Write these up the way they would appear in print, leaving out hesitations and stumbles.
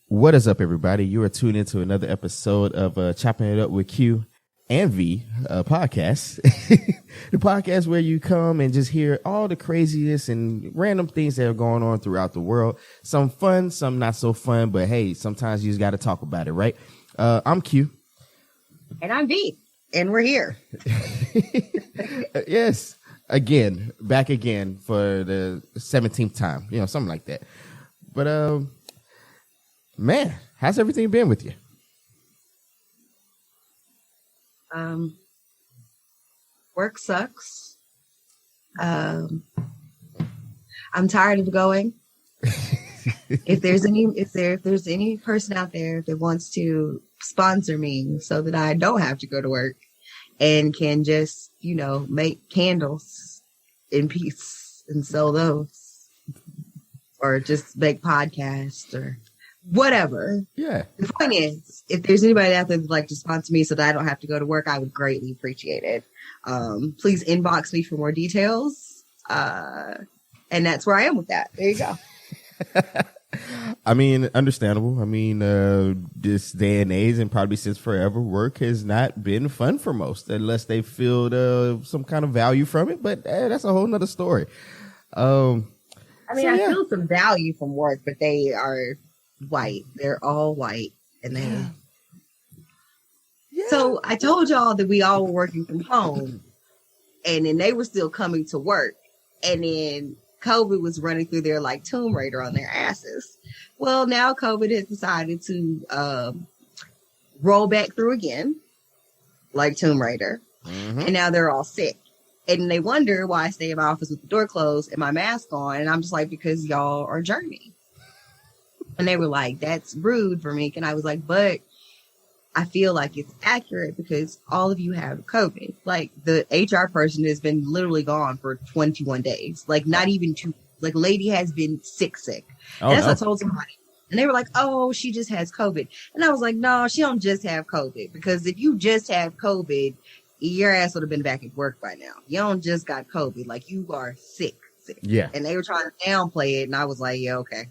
What is up, everybody? You are tuned into another episode of Chopping It Up with Q and V podcast. The podcast where you come and just hear all the craziness and random things that are going on throughout the world. Some fun, some not so fun, but hey, sometimes you just got to talk about it, right? I'm Q. And I'm V. And we're here. Yes. Again, back again for the 17th time, something like that. But, man, how's everything been with you? Work sucks. I'm tired of going. If there's any person out there that wants to sponsor me so that I don't have to go to work and can just, make candles in peace and sell those, or just make podcasts or whatever. Yeah. The point is, if there's anybody out there that'd like to sponsor me so that I don't have to go to work, I would greatly appreciate it. Please inbox me for more details. And that's where I am with that. There you go. I mean, understandable. I mean, this day and age, and probably since forever, work has not been fun for most, unless they feel some kind of value from it. But that's a whole nother story. I feel some value from work, but they are white. They're all white. And then, So I told y'all that we all were working from home, and then they were still coming to work. And then COVID was running through there like Tomb Raider on their asses. Well, now COVID has decided to roll back through again, like Tomb Raider. Mm-hmm. And now they're all sick. And they wonder why I stay in my office with the door closed and my mask on. And I'm just like, because y'all are journey. And they were like, that's rude for me. And I was like, but I feel like it's accurate because all of you have COVID. Like, the HR person has been literally gone for 21 days. Like, not even two. Like, lady has been sick. Oh, and that's what I told somebody. And they were like, oh, she just has COVID. And I was like, no, she don't just have COVID. Because if you just have COVID, your ass would have been back at work by now. You don't just got COVID. Like, you are sick. Yeah. And they were trying to downplay it. And I was like, yeah, okay.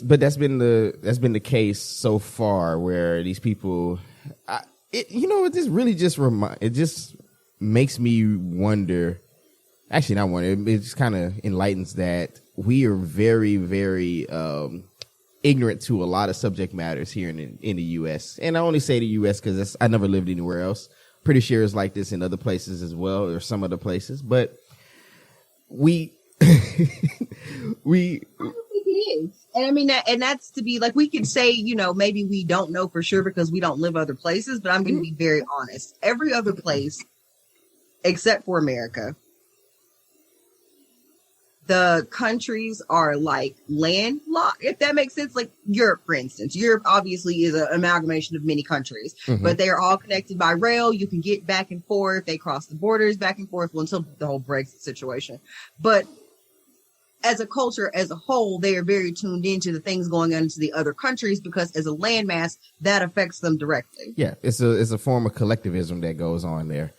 But that's been the case so far, where these people, it just makes me wonder. Actually, not wonder. It just kind of enlightens that we are very, very ignorant to a lot of subject matters here in the U.S. And I only say the U.S. because I never lived anywhere else. Pretty sure it's like this in other places as well, or some other places. But we it is. And I mean, that's to be like, we can say, maybe we don't know for sure because we don't live other places, but I'm going to be very honest. Every other place, except for America, the countries are like landlocked, if that makes sense. Like Europe, for instance. Europe obviously is an amalgamation of many countries, but they are all connected by rail. You can get back and forth. They cross the borders back and forth until the whole Brexit situation. But as a culture, as a whole, they are very tuned into the things going on into the other countries because as a landmass, that affects them directly. Yeah, it's a form of collectivism that goes on there.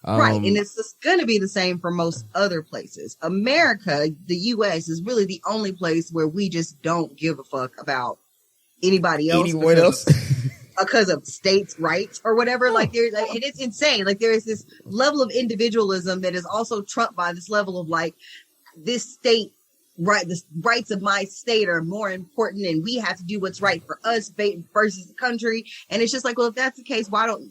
Right, and it's just going to be the same for most other places. America, the U.S., is really the only place where we just don't give a fuck about anybody else. Anyone else? Because of states' rights or whatever. And it's insane. Like, there is this level of individualism that is also trumped by this level of, like, this state, right, the rights of my state are more important and we have to do what's right for us versus the country. And it's just like, well, if that's the case, why don't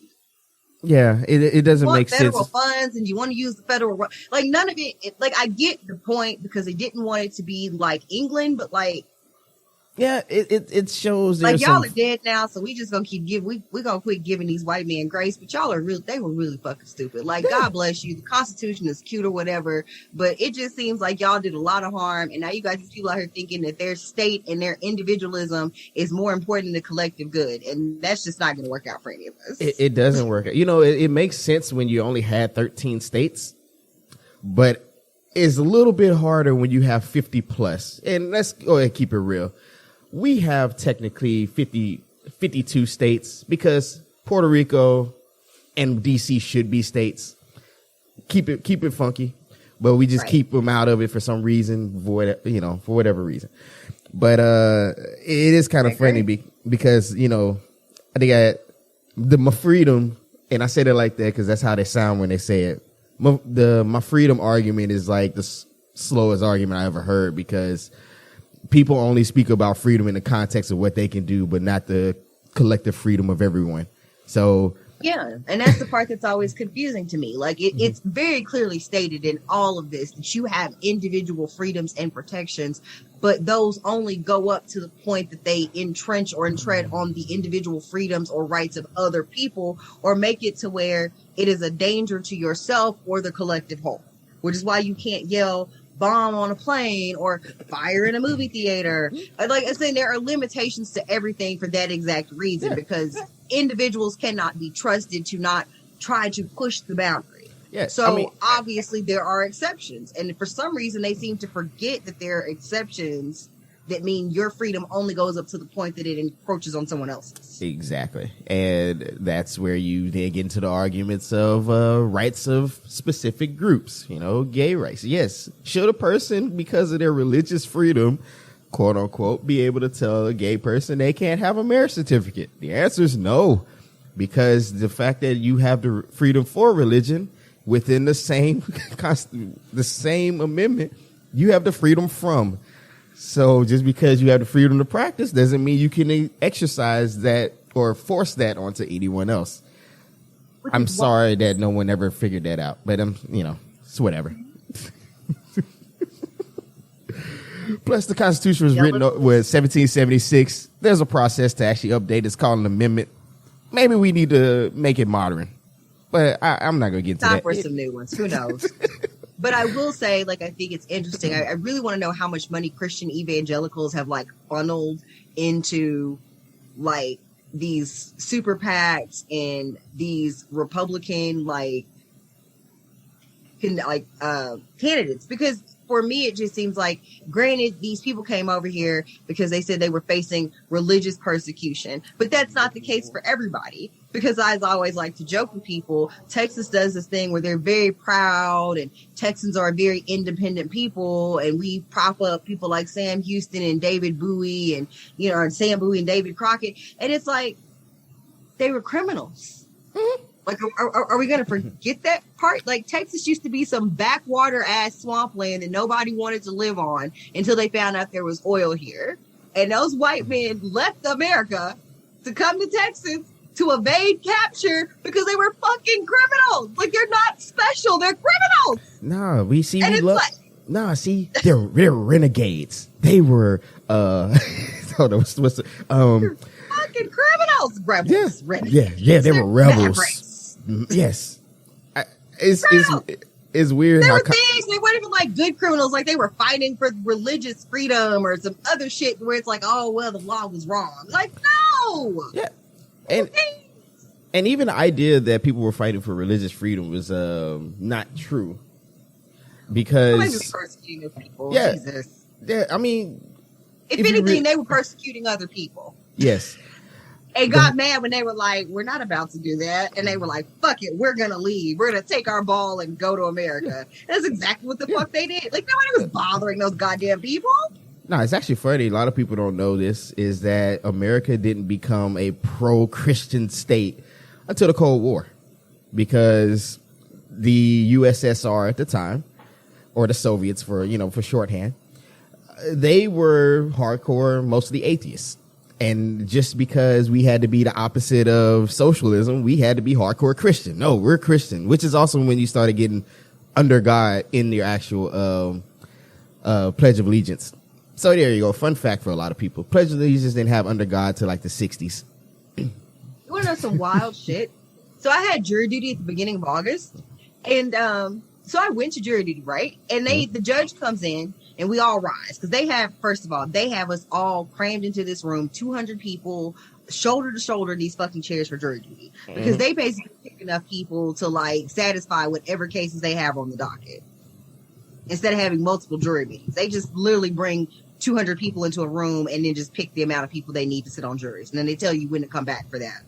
Yeah, it doesn't make sense. Federal funds, and you want to use the federal, like, none of it. Like, I get the point because they didn't want it to be like England, but like, yeah, it shows like y'all are dead now, so we just gonna keep giving. We gonna quit giving these white men grace, but y'all are real. They were really fucking stupid. Like, God bless you. The Constitution is cute or whatever, but it just seems like y'all did a lot of harm, and now you got these people out here thinking that their state and their individualism is more important than the collective good, and that's just not gonna work out for any of us. It doesn't work out. It makes sense when you only had 13 states, but it's a little bit harder when you have 50 plus. And let's go ahead and keep it real. We have technically 52 states because Puerto Rico and DC should be states. Keep it funky. but we just Right. keep them out of it for some reason, for whatever reason. But it is kind of funny because I think my freedom, and I say that like that because that's how they sound when they say it. My freedom argument is like the slowest argument I ever heard, because people only speak about freedom in the context of what they can do, but not the collective freedom of everyone. So yeah, and that's the part that's always confusing to me. Like it's very clearly stated in all of this that you have individual freedoms and protections, but those only go up to the point that they entrench or tread on the individual freedoms or rights of other people, or make it to where it is a danger to yourself or the collective whole, which is why you can't yell bomb on a plane or fire in a movie theater. Like I said, there are limitations to everything for that exact reason, because individuals cannot be trusted to not try to push the boundary. Yeah, So obviously there are exceptions, and for some reason they seem to forget that there are exceptions that mean your freedom only goes up to the point that it encroaches on someone else's. Exactly. And that's where you then get into the arguments of rights of specific groups, gay rights. Yes. Should a person, because of their religious freedom, quote unquote, be able to tell a gay person they can't have a marriage certificate? The answer is no, because the fact that you have the freedom for religion within the same amendment, you have the freedom from. So just because you have the freedom to practice doesn't mean you can exercise that or force that onto anyone else. I'm sorry that no one ever figured that out, but it's whatever. Plus, the Constitution was written with 1776. There's a process to actually update. It's called an amendment. Maybe we need to make it modern, but I'm not going to get into that. Time for some new ones. Who knows? But I will say, I think it's interesting. I really want to know how much money Christian evangelicals have funneled into these super PACs and these Republican candidates, because for me it just seems like, granted, these people came over here because they said they were facing religious persecution, but that's not the case for everybody. Because I always like to joke with people, Texas does this thing where they're very proud, and Texans are a very independent people, and we prop up people like Sam Houston and David Bowie and, and Sam Bowie and David Crockett. And it's like, they were criminals. Mm-hmm. Are we going to forget that part? Texas used to be some backwater ass swampland that nobody wanted to live on until they found out there was oil here. And those white men left America to come to Texas to evade capture because they were fucking criminals. They're not special. They're criminals. No, they're renegades. They were, hold on, what's the, fucking criminals. Rebels. Yeah, they were rebels. Yes. It's weird. There were things, they weren't even good criminals. They were fighting for religious freedom or some other shit where it's oh, well, the law was wrong. No. Yeah. And even the idea that people were fighting for religious freedom was not true, because persecuting people. Yeah, Jesus. Yeah. I mean, if anything, they were persecuting other people. Yes. And got mad when they were like, "We're not about to do that," and they were like, "Fuck it, we're gonna leave. We're gonna take our ball and go to America." That's exactly what the fuck they did. Nobody was bothering those goddamn people. No, it's actually funny. A lot of people don't know this, is that America didn't become a pro-Christian state until the Cold War, because the USSR at the time, or the Soviets for shorthand, they were hardcore, mostly atheists. And just because we had to be the opposite of socialism, we had to be hardcore Christian. No, we're Christian, which is also when you started getting under God in your actual Pledge of Allegiance. So there you go. Fun fact for a lot of people. Pledge of Allegiance didn't have under God till the 60s. You want to know some wild shit? So I had jury duty at the beginning of August. And so I went to jury duty, right? And the judge comes in and we all rise. Because they have us all crammed into this room, 200 people, shoulder to shoulder in these fucking chairs for jury duty. Because they basically pick enough people to satisfy whatever cases they have on the docket. Instead of having multiple jury meetings. They just literally bring 200 people into a room and then just pick the amount of people they need to sit on juries. And then they tell you when to come back for that.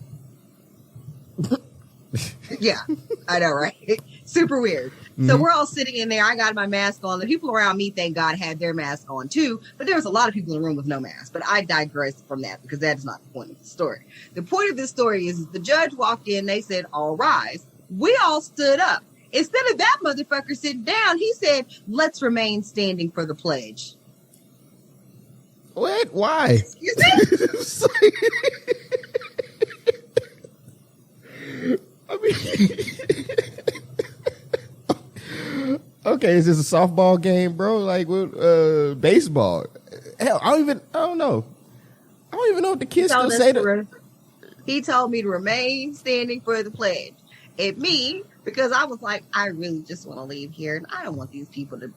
Yeah, I know, right? Super weird. So we're all sitting in there. I got my mask on. The people around me, thank God, had their mask on too. But there was a lot of people in the room with no mask. But I digress from that because that is not the point of the story. The point of this story is the judge walked in. They said, all rise. We all stood up. Instead of that motherfucker sitting down, he said, let's remain standing for the pledge. What? Why? You see? I mean, okay, is this a softball game, bro? Like with baseball? Hell, I don't know. I don't even know what the kids still say to. He told me to remain standing for the pledge. And me, because I was like, I really just want to leave here, and I don't want these people to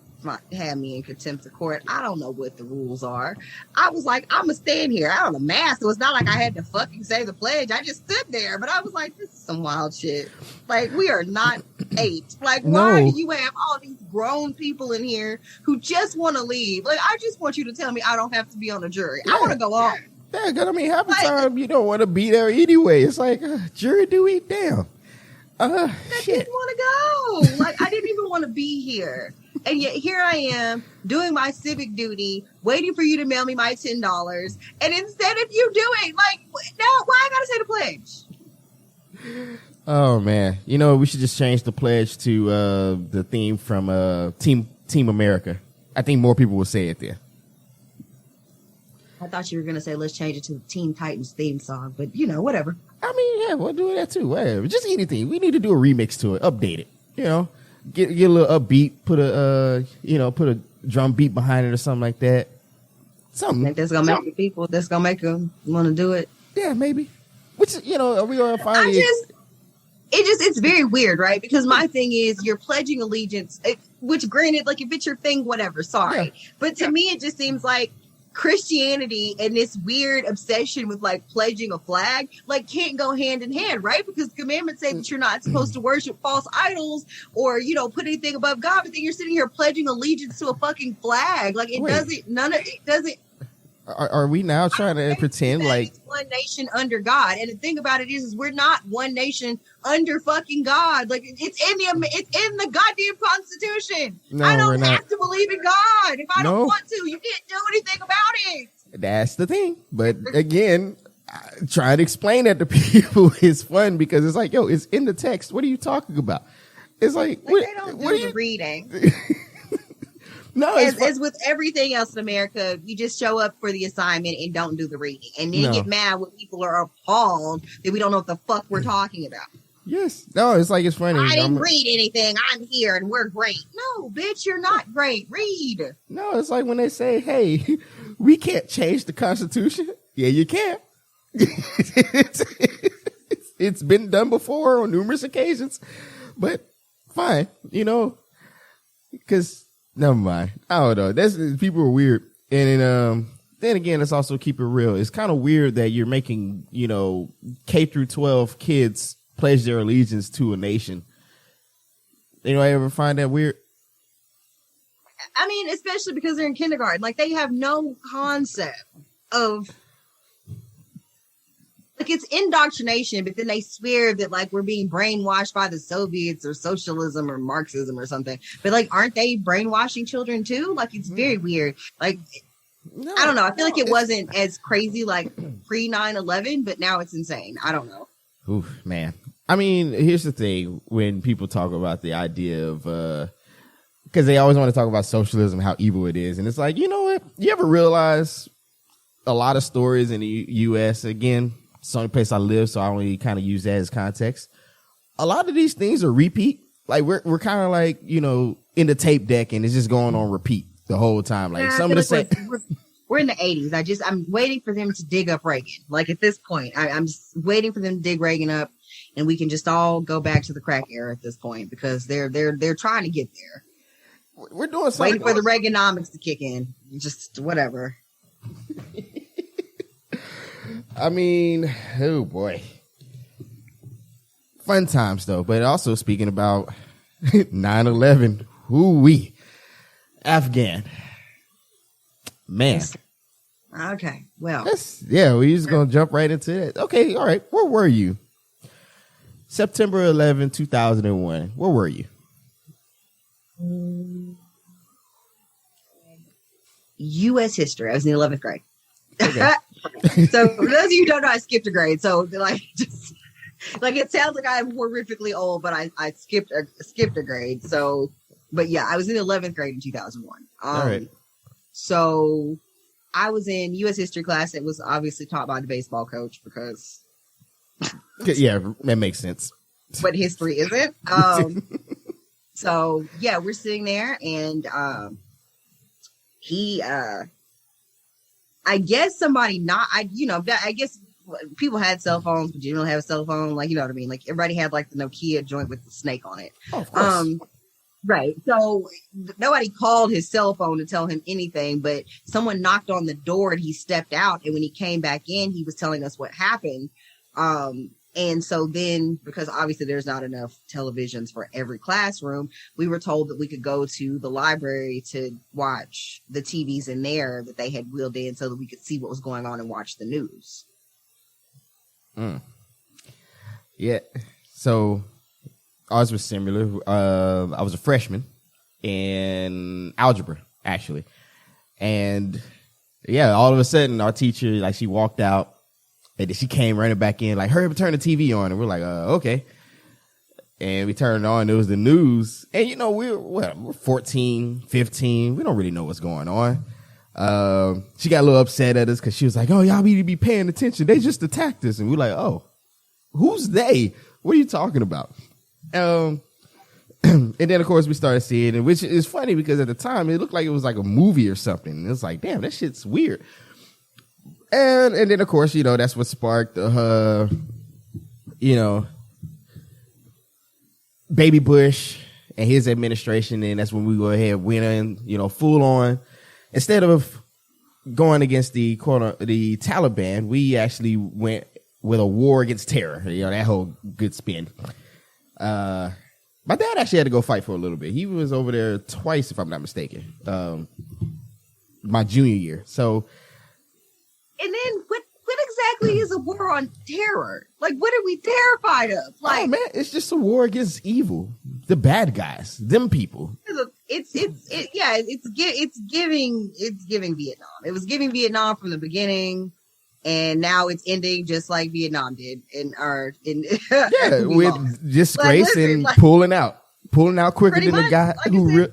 have me in contempt of court. I don't know what the rules are. I was like, I'm gonna stand here. I don't have a mask, so it's not like I had to fucking say the pledge. I just stood there, but I was like, this is some wild shit. Like, we are not 8. Like, why do you have all these grown people in here who just want to leave? Like, I just want you to tell me I don't have to be on a jury. I want to go home. Yeah, because I mean, half the time you don't want to be there anyway. It's like, jury duty, damn. I didn't want to go. Like, I didn't even want to be here. And yet here I am doing my civic duty, waiting for you to mail me my $10. And instead of you doing, like, now, why I got to say the pledge? Oh, man. You know, we should just change the pledge to the theme from Team America. I think more people will say it there. I thought you were going to say, let's change it to the Teen Titans theme song. But, you know, whatever. I mean, yeah, we'll do that too. Whatever. Just anything. We need to do a remix to it. Update it. You know, get a little upbeat. Put a drum beat behind it or something like that. Something. I think that's gonna make the people. That's gonna make them want to do it. Yeah, maybe. Which, you know, are we gonna finally? It's very weird, right? Because my thing is, you're pledging allegiance. Which, granted, like if it's your thing, whatever. Sorry, yeah. But to me, it just seems like Christianity and this weird obsession with like pledging a flag like can't go hand in hand, right? Because the commandments say that you're not supposed to worship false idols or, you know, put anything above God, but then you're sitting here pledging allegiance to a fucking flag. Like it doesn't. Are we now trying to pretend like it's one nation under God? And the thing about it is we're not one nation under fucking God. Like it's in the goddamn Constitution. No, I don't have to believe in God. If I don't want to, you can't do anything about it. That's the thing. But again, trying to explain that to people is fun because it's like, yo, it's in the text. What are you talking about? It's like they don't do the reading. No, as with everything else in America, you just show up for the assignment and don't do the reading. And then you get mad when people are appalled that we don't know what the fuck we're talking about. Yes. No, it's like it's funny. I didn't read anything. I'm here and we're great. No, bitch, you're not great. Read. No, it's like when they say, hey, we can't change the Constitution. Yeah, you can. It's been done before on numerous occasions. But fine, you know, because... Never mind. I don't know. People are weird. And then again, let's also keep it real. It's kind of weird that you're making, you know, K through 12 kids pledge their allegiance to a nation. You know, I ever find that weird? I mean, especially because they're in kindergarten. Like, they have no concept of... Like, it's indoctrination, but then they swear that, like, we're being brainwashed by the Soviets or socialism or Marxism or something. But, like, aren't they brainwashing children, too? Like, it's very weird. Like, I don't know. I feel like it wasn't as crazy, like, pre-9/11, but now it's insane. I don't know. Oof, man. I mean, here's the thing. When people talk about the idea of... because they always want to talk about socialism, how evil it is. And it's like, you know what? You ever realize a lot of stories in the U.S., again... It's the only place I live, so I only kind of use that as context. A lot of these things are repeat. Like we're kind of like, you know, in the tape deck and it's just going on repeat the whole time. Like some of the same. We're in the 80s. I'm waiting for them to dig up Reagan. Like at this point, I'm just waiting for them to dig Reagan up and we can just all go back to the crack era at this point because they're trying to get there. We're doing something. Waiting for the Reaganomics to kick in. Just whatever. I mean, oh boy. Fun times though, but also speaking about 9/11, whoo-wee. Afghan. Man. Okay, well. We're just going to jump right into it. Okay, all right. Where were you? September 11, 2001. Where were you? U.S. history. I was in the 11th grade. Okay. So for those of you who don't know, I skipped a grade. So like, just like it sounds like I'm horrifically old, but I skipped a grade. So, but yeah, I was in the 11th grade in 2001. All right. So I was in U.S. history class. It was obviously taught by the baseball coach because. Yeah, that makes sense. But history isn't. So yeah, we're sitting there, and he, I guess somebody I guess people had cell phones, but you don't have a cell phone, like, you know what I mean? Like everybody had like the Nokia joint with the snake on it. Oh, of course. Right. So nobody called his cell phone to tell him anything, but someone knocked on the door and he stepped out. And when he came back in, he was telling us what happened. And so then, because obviously there's not enough televisions for every classroom, we were told that we could go to the library to watch the TVs in there that they had wheeled in so that we could see what was going on and watch the news. Yeah. So ours was similar. I was a freshman in algebra, actually. And yeah, all of a sudden our teacher, like, she walked out. And she came running back in, like, hurry up and turn the TV on. And we're like, okay. And we turned it on. It was the news. And, you know, we're 14, 15. We don't really know what's going on. She got a little upset at us because she was like, oh, y'all need to be paying attention. They just attacked us. And we're like, oh, who's they? What are you talking about? And then, of course, we started seeing it, which is funny because at the time, it looked like it was like a movie or something. And it's like, damn, that shit's weird. And then, of course, you know, that's what sparked, you know, Baby Bush and his administration. And that's when we go ahead and went in, you know, full on. Instead of going against the Taliban, we actually went with a war against terror. You know, that whole good spin. My dad actually had to go fight for a little bit. He was over there twice, if I'm not mistaken, my junior year. So. And then what exactly is a war on terror? Like, what are we terrified of? Like, oh man, it's just a war against evil, the bad guys, them people. It's giving Vietnam. It was giving Vietnam from the beginning, and now it's ending just like Vietnam did with disgrace and pulling out quicker than the guy like who.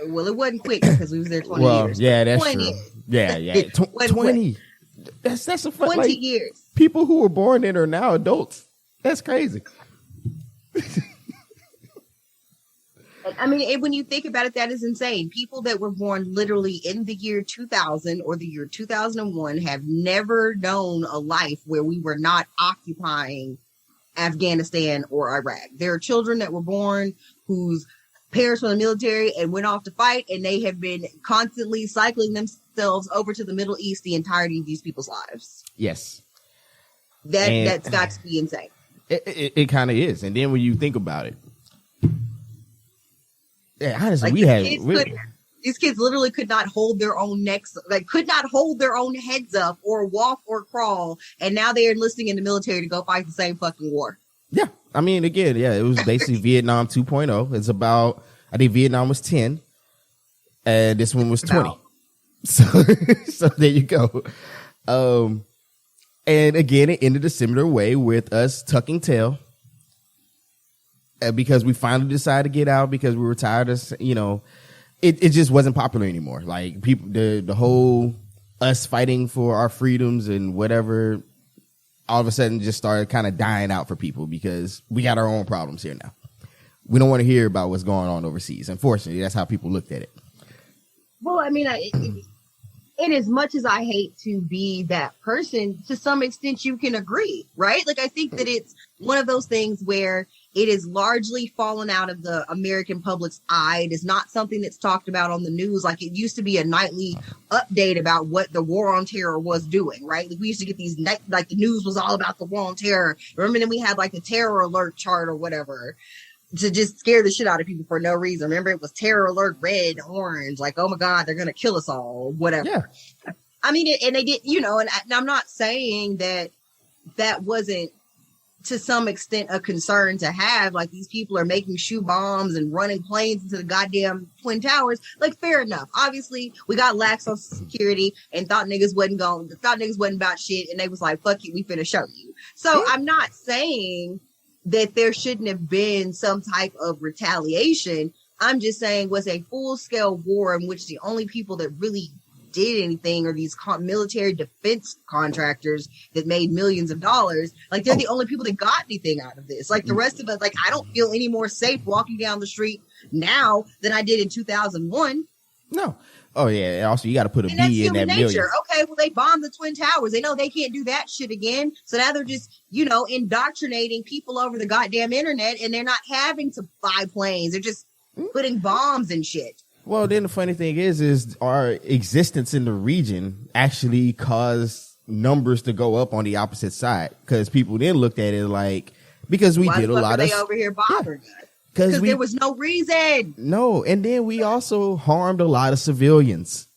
Well, it wasn't quick because we was there 20 years. Yeah, that's true. Yeah. 20. That's a fun, 20 years. People who were born in are now adults. That's crazy. I mean, when you think about it, that is insane. People that were born literally in the year 2000 or the year 2001 have never known a life where we were not occupying Afghanistan or Iraq. There are children that were born whose parents were in the military and went off to fight, and they have been constantly cycling themselves over to the Middle East the entirety of these people's lives. Yes. That's got to be insane. It kind of is. And then when you think about it, yeah, honestly, like these kids literally could not hold their own necks, like could not hold their own heads up or walk or crawl. And now they are enlisting in the military to go fight the same fucking war. Yeah. I mean, again, yeah, it was basically Vietnam 2.0. It's about, I think Vietnam was 10 and this one was 20. So there you go. And again, it ended a similar way with us tucking tail because we finally decided to get out because we were tired of, you know, it just wasn't popular anymore. Like people, the whole us fighting for our freedoms and whatever, all of a sudden just started kind of dying out for people because we got our own problems here now. We don't want to hear about what's going on overseas. Unfortunately, that's how people looked at it. Well, I mean, and as much as I hate to be that person, to some extent you can agree, right? Like, I think that it's one of those things where it is largely fallen out of the American public's eye. It is not something that's talked about on the news. Like it used to be a nightly update about what the war on terror was doing, right? Like we used to get these, like the news was all about the war on terror. Remember, then we had like the terror alert chart or whatever to just scare the shit out of people for no reason. Remember, it was terror alert, red, orange, like, oh my God, they're going to kill us all, whatever. Yeah. I mean, and they did, you know, and I'm not saying that wasn't to some extent a concern to have. Like, these people are making shoe bombs and running planes into the goddamn Twin Towers. Like, fair enough. Obviously, we got lax on security and thought niggas wasn't about shit, and they was like, fuck you, we finna show you. So I'm not saying that there shouldn't have been some type of retaliation. I'm just saying, was a full-scale war in which the only people that really did anything are these military defense contractors that made millions of dollars. Like, they're the only people that got anything out of this. Like, the rest of us, like, I don't feel any more safe walking down the street now than I did in 2001. No. Oh, yeah. Also, you got to put a and B in that nature. million. Okay, well, they bombed the Twin Towers. They know they can't do that shit again. So now they're just, indoctrinating people over the goddamn internet, and they're not having to buy planes. They're just putting bombs and shit. Well, then the funny thing is our existence in the region actually caused numbers to go up on the opposite side, because people then looked at it like, because we did a lot of over here bothering us. Because there was no reason. No, and then we also harmed a lot of civilians.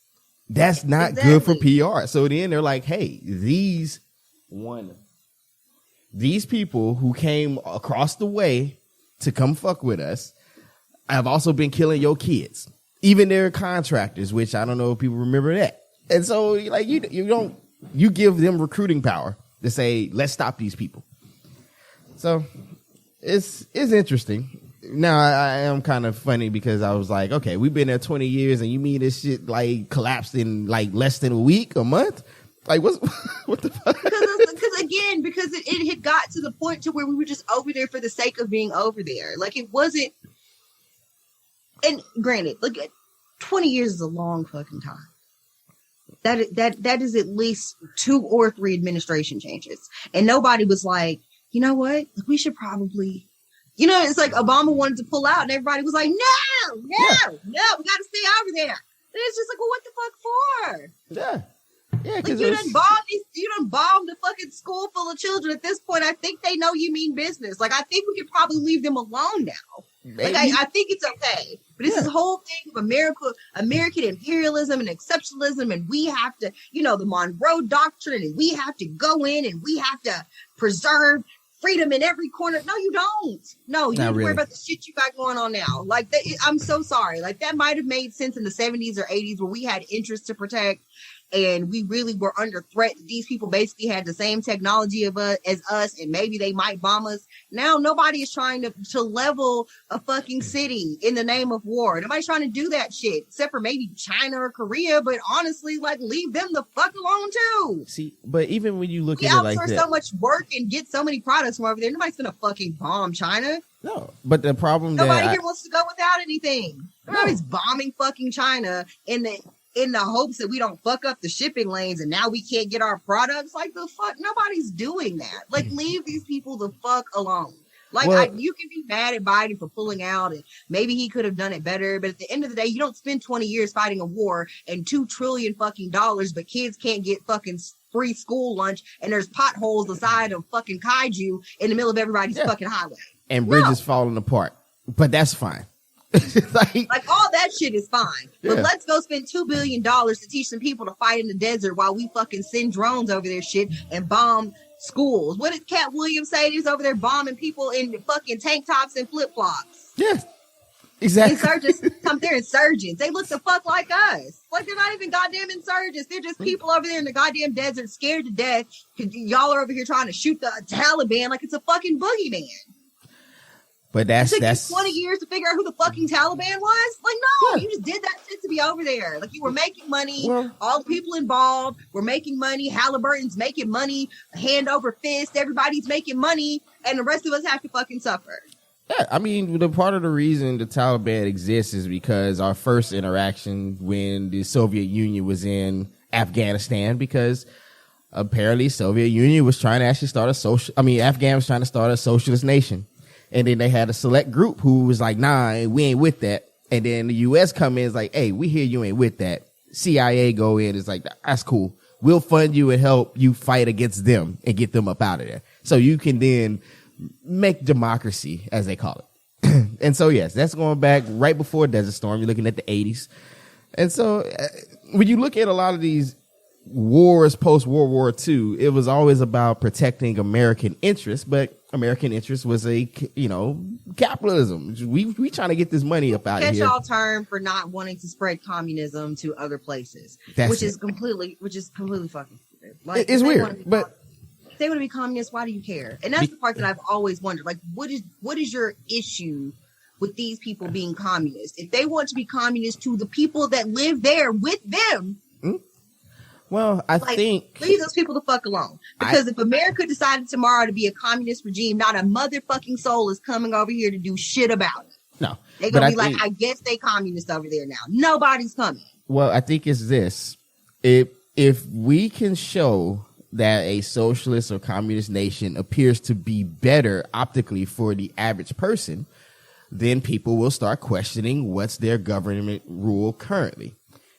That's not good for PR. So then they're like, hey, these people who came across the way to come fuck with us have also been killing your kids. Even their contractors, which I don't know if people remember that. And so, like, you give them recruiting power to say, let's stop these people. So it's interesting. Now, I am kind of funny because I was like, okay, we've been there 20 years and you mean this shit like collapsed in like less than a week, a month? Like, what the fuck? Because it had got to the point to where we were just over there for the sake of being over there. Like, it wasn't. And granted, look, 20 years is a long fucking time. That is at least 2 or 3 administration changes. And nobody was like, you know what? We should probably, it's like Obama wanted to pull out and everybody was like, no, we got to stay over there. And it's just like, well, what the fuck for? Yeah. Yeah, like, you done bombed the fucking school full of children. At this point, I think they know you mean business. Like, I think we could probably leave them alone now. Like, I think it's okay. But it's this whole thing of American imperialism and exceptionalism, and we have to, the Monroe Doctrine, and we have to go in and we have to preserve freedom in every corner. No, you don't. No, you don't worry about the shit you got going on now. Like, I'm so sorry. Like, that might have made sense in the 70s or 80s where we had interests to protect. And we really were under threat. These people basically had the same technology as us, and maybe they might bomb us. Now nobody is trying to level a fucking city in the name of war. Nobody's trying to do that shit, except for maybe China or Korea. But honestly, like, leave them the fuck alone too. See, but even when you look at it like that, we outsource so much work and get so many products from over there. Nobody's gonna fucking bomb China. No, but the problem nobody here wants to go without anything. Nobody's bombing fucking China in the hopes that we don't fuck up the shipping lanes and now we can't get our products. Like, the fuck, nobody's doing that. Like, leave these people the fuck alone. Like, you can be mad at Biden for pulling out, and maybe he could have done it better. But at the end of the day, you don't spend 20 years fighting a war and $2 trillion fucking dollars, but kids can't get fucking free school lunch, and there's potholes the side of fucking kaiju in the middle of everybody's fucking highway. And bridges falling apart. But that's fine. like all that shit is fine, but let's go spend $2 billion to teach some people to fight in the desert while we fucking send drones over their shit and bomb schools. What did Cat Williams say? He's over there bombing people in fucking tank tops and flip flops. Yeah, exactly. They're insurgents. They look the fuck like us. Like, they're not even goddamn insurgents. They're just people over there in the goddamn desert, scared to death. Y'all are over here trying to shoot the Taliban like it's a fucking boogeyman. But that's 20 years to figure out who the fucking Taliban was. Like, no, you just did that shit to be over there. Like, you were making money. All the people involved were making money. Halliburton's making money, hand over fist. Everybody's making money, and the rest of us have to fucking suffer. Yeah, I mean, the part of the reason the Taliban exists is because our first interaction when the Soviet Union was in Afghanistan, because apparently Soviet Union was trying to actually Afghan was trying to start a socialist nation. And then they had a select group who was like, nah, we ain't with that. And then the U.S. come in and is like, hey, we hear you ain't with that. CIA go in, is like, that's cool. We'll fund you and help you fight against them and get them up out of there. So you can then make democracy, as they call it. And so, yes, that's going back right before Desert Storm. You're looking at the 80s. And so when you look at a lot of these wars post-World War II, it was always about protecting American interests. But American interest was capitalism. We trying to get this money up out of here. Catch-all term for not wanting to spread communism to other places, which is completely fucking stupid. Like, it's weird, but if they want to be communists, why do you care? And that's the part that I've always wondered. Like, what is your issue with these people being communists? If they want to be communists to the people that live there with them. Well, I think leave those people the fuck alone. Because if America decided tomorrow to be a communist regime, not a motherfucking soul is coming over here to do shit about it. No, they're gonna be like, I guess they communists over there now. Nobody's coming. Well, I think it's this: if we can show that a socialist or communist nation appears to be better optically for the average person, then people will start questioning what's their government rule currently.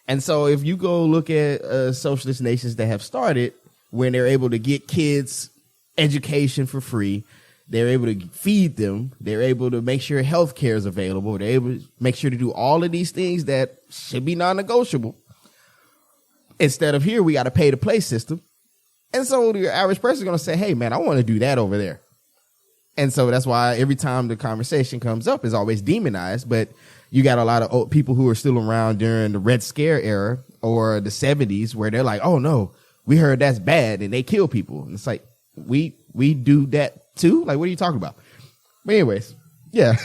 And so if you go look at socialist nations that have started when they're able to get kids education for free, they're able to feed them, they're able to make sure health care is available, they're able to make sure to do all of these things that should be non-negotiable. Instead of here, we got to pay to play system. And so the average person is going to say, hey, man, I want to do that over there. And so that's why every time the conversation comes up, it's always demonized. But you got a lot of old people who are still around during the Red Scare era or the 70s where they're like, oh, no, we heard that's bad. And they kill people. And it's like, we do that, too. Like, what are you talking about? But anyways, yeah.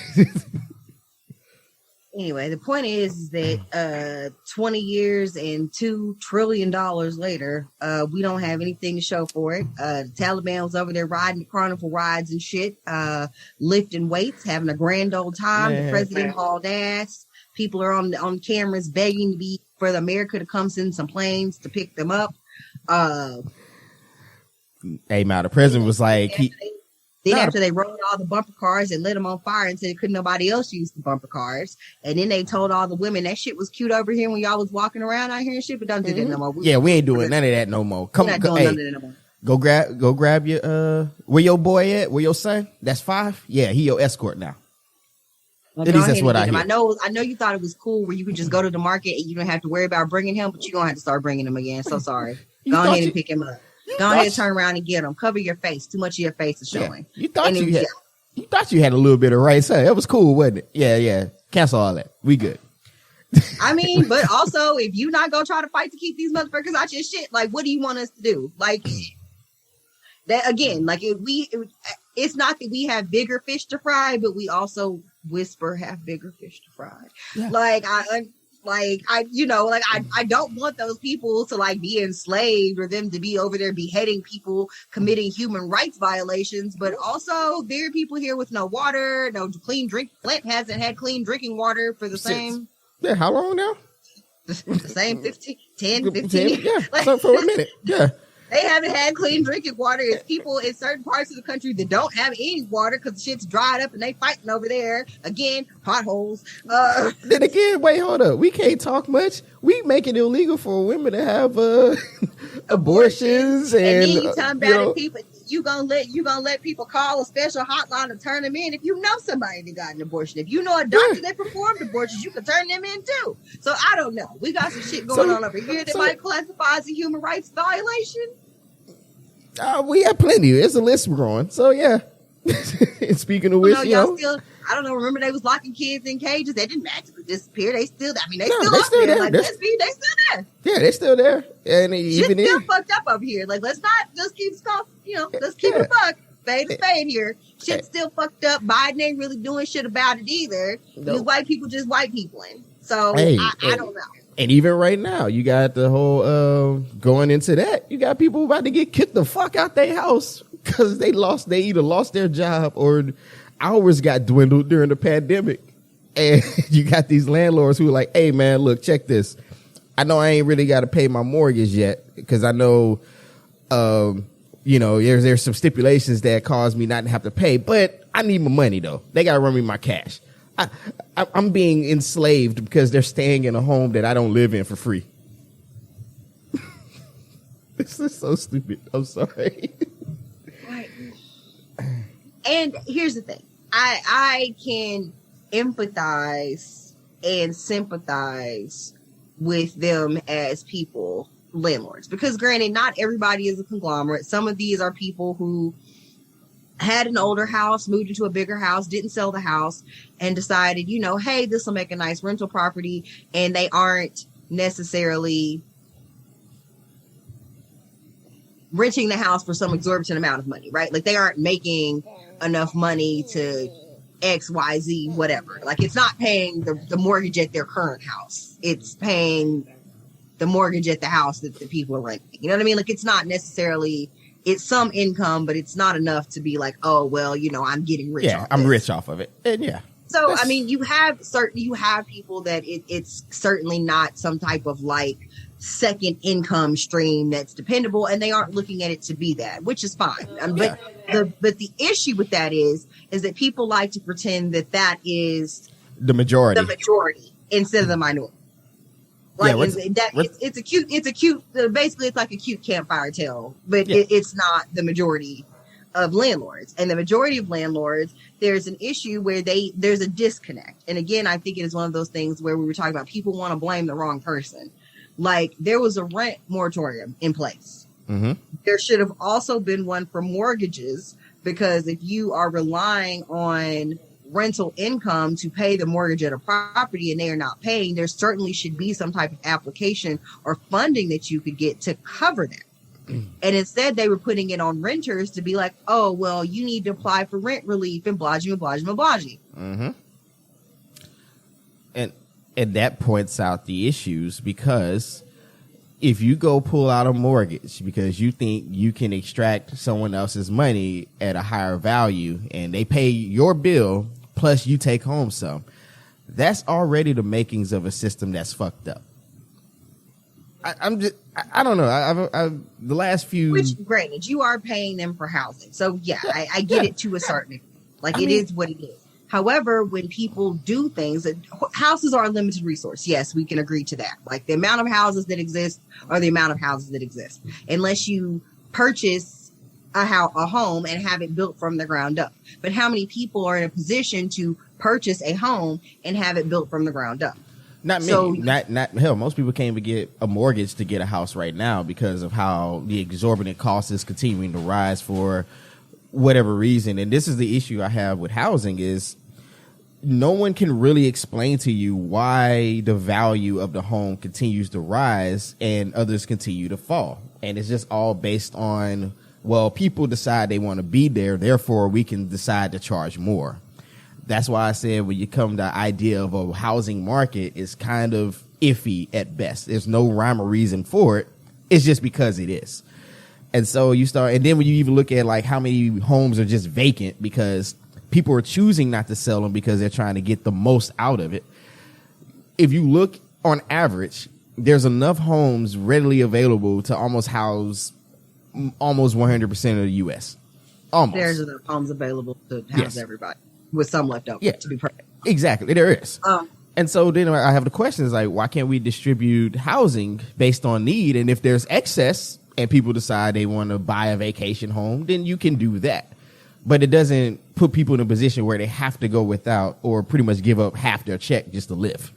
Anyway, the point is that 20 years and $2 trillion later, we don't have anything to show for it. The Taliban was over there riding the carnival rides and shit, lifting weights, having a grand old time. Man. The president hauled ass. People are on cameras begging for America to come send some planes to pick them up. Hey, man, the president was like... After they rolled all the bumper cars and lit them on fire and said couldn't nobody else use the bumper cars. And then they told all the women that shit was cute over here when y'all was walking around out here and shit, but don't do that no more. We ain't doing none of that no more. Come on, hey, none of that no more. Go grab your where your boy at? Where your son? That's 5? Yeah, he your escort now. Well, at least that's what I hear. I know you thought it was cool where you could just go to the market and you don't have to worry about bringing him, but you're gonna have to start bringing him again. So sorry. Go ahead and pick him up. Go ahead and turn around and get them. Cover your face. Too much of your face is showing. Yeah. You thought you had a little bit of rights. Huh? That was cool, wasn't it? Yeah. Cancel all that. We good. I mean, but also, if you not gonna try to fight to keep these motherfuckers out your shit, like, what do you want us to do? Like, that again, like, it's not that we have bigger fish to fry, but we also whisper have bigger fish to fry. Yeah. I don't want those people to like be enslaved or them to be over there beheading people, committing human rights violations. But also there are people here with no water, no clean drink. Flint hasn't had clean drinking water for the same. Yeah, how long now? The same 10, 15. Yeah, for a minute. Yeah. They haven't had clean drinking water. It's people in certain parts of the country that don't have any water because the shit's dried up and they fighting over there. Again, potholes. Then again, wait, hold up. We can't talk much. We make it illegal for women to have abortions. And then you talking about people. You gonna let people call a special hotline and turn them in if you know somebody that got an abortion. If you know a doctor that performed abortions, you can turn them in too. So I don't know. We got some shit going on over here that might classify as a human rights violation. We have plenty. There's a list growing. So yeah. And speaking of which, I don't know. Remember they was locking kids in cages. They didn't magically disappear. They still out there. Like, they still there. Yeah, they're still there. And even still fucked up over here. Like, let's keep it buck. Spade to spade here. Shit's still fucked up. Biden ain't really doing shit about it either. These white people just white peopling. So I don't know. And even right now, you got the whole going into that. You got people about to get kicked the fuck out their house because they either lost their job or hours got dwindled during the pandemic. And you got these landlords who are like, hey, man, look, check this. I know I ain't really got to pay my mortgage yet because I know, there's some stipulations that cause me not to have to pay. But I need my money, though. They got to run me my cash. I'm being enslaved because they're staying in a home that I don't live in for free. This is so stupid. I'm sorry. Right. And here's the thing. I can empathize and sympathize with them as people, landlords, because granted, not everybody is a conglomerate. Some of these are people who had an older house, moved into a bigger house, didn't sell the house, and decided, you know, hey, this will make a nice rental property, and they aren't necessarily renting the house for some exorbitant amount of money, right? Like they aren't making enough money to X, Y, Z, whatever. Like it's not paying the mortgage at their current house. It's paying the mortgage at the house that the people are renting. You know what I mean? Like it's not necessarily, it's some income, but it's not enough to be like, oh, well, you know, I'm getting rich. Yeah, I'm rich off of it. And yeah. So, I mean, you have people that it's certainly not some type of like second income stream that's dependable, and they aren't looking at it to be that, which is fine. But the issue with that is that people like to pretend that is the majority instead of the minority. Like it's a cute basically it's like a cute campfire tale, but it's not the majority of landlords. And the majority of landlords, there's an issue where there's a disconnect. And again, I think it is one of those things where we were talking about people want to blame the wrong person. Like there was a rent moratorium in place. Mm-hmm. There should have also been one for mortgages, because if you are relying on rental income to pay the mortgage at a property and they are not paying, there certainly should be some type of application or funding that you could get to cover that. And instead they were putting it on renters to be like, oh, well, you need to apply for rent relief and blahgy, blahgy, blahgy. Mm-hmm. And that points out the issues, because if you go pull out a mortgage because you think you can extract someone else's money at a higher value and they pay your bill plus you take home some, that's already the makings of a system that's fucked up. I don't know. The last few, which granted, you are paying them for housing, so I get it to a certain extent. Like it is what it is. However, when people do things, houses are a limited resource. Yes, we can agree to that. Like the amount of houses that exist are the amount of houses that exist, unless you purchase a home and have it built from the ground up. But how many people are in a position to purchase a home and have it built from the ground up? Not many. So, not hell. Most people can't even get a mortgage to get a house right now because of how the exorbitant cost is continuing to rise for whatever reason. And this is the issue I have with housing is no one can really explain to you why the value of the home continues to rise and others continue to fall. And it's just all based on, well, people decide they want to be there, therefore we can decide to charge more. That's why I said when you come to the idea of a housing market, it's kind of iffy at best. There's no rhyme or reason for it. It's just because it is. And so you start, and then when you even look at like how many homes are just vacant because people are choosing not to sell them because they're trying to get the most out of it. If you look on average, there's enough homes readily available to almost house almost 100% of the U.S. Almost. There's enough homes available to house everybody with some left over, to be perfect. Exactly. There is. And so then I have the question is like, why can't we distribute housing based on need? And if there's excess and people decide they want to buy a vacation home, then you can do that. But it doesn't put people in a position where they have to go without or pretty much give up half their check just to live.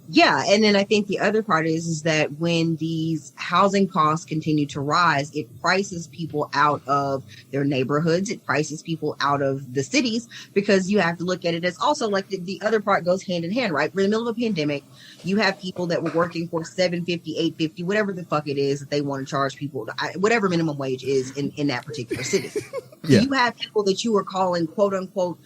Yeah. And then I think the other part is that when these housing costs continue to rise, it prices people out of their neighborhoods. It prices people out of the cities, because you have to look at it as also like the other part goes hand in hand, right? We're in the middle of a pandemic. You have people that were working for $7.50, $8.50, whatever the fuck it is that they want to charge people, whatever minimum wage is in that particular city. Yeah. You have people that you are calling quote unquote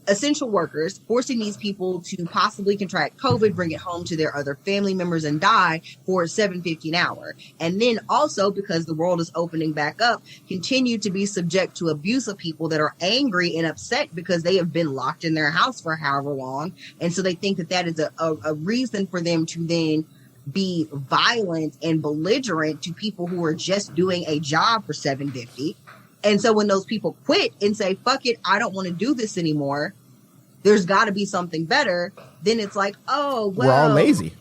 essential workers, forcing these people to possibly contract COVID, bring it home to their other family members and die for $7.50 an hour. And then also, because the world is opening back up, continue to be subject to abuse of people that are angry and upset because they have been locked in their house for however long. And so they think that is a reason for them to then be violent and belligerent to people who are just doing a job for $7.50. And so when those people quit and say, fuck it, I don't want to do this anymore, there's got to be something better, then it's like, oh, well. We're all lazy.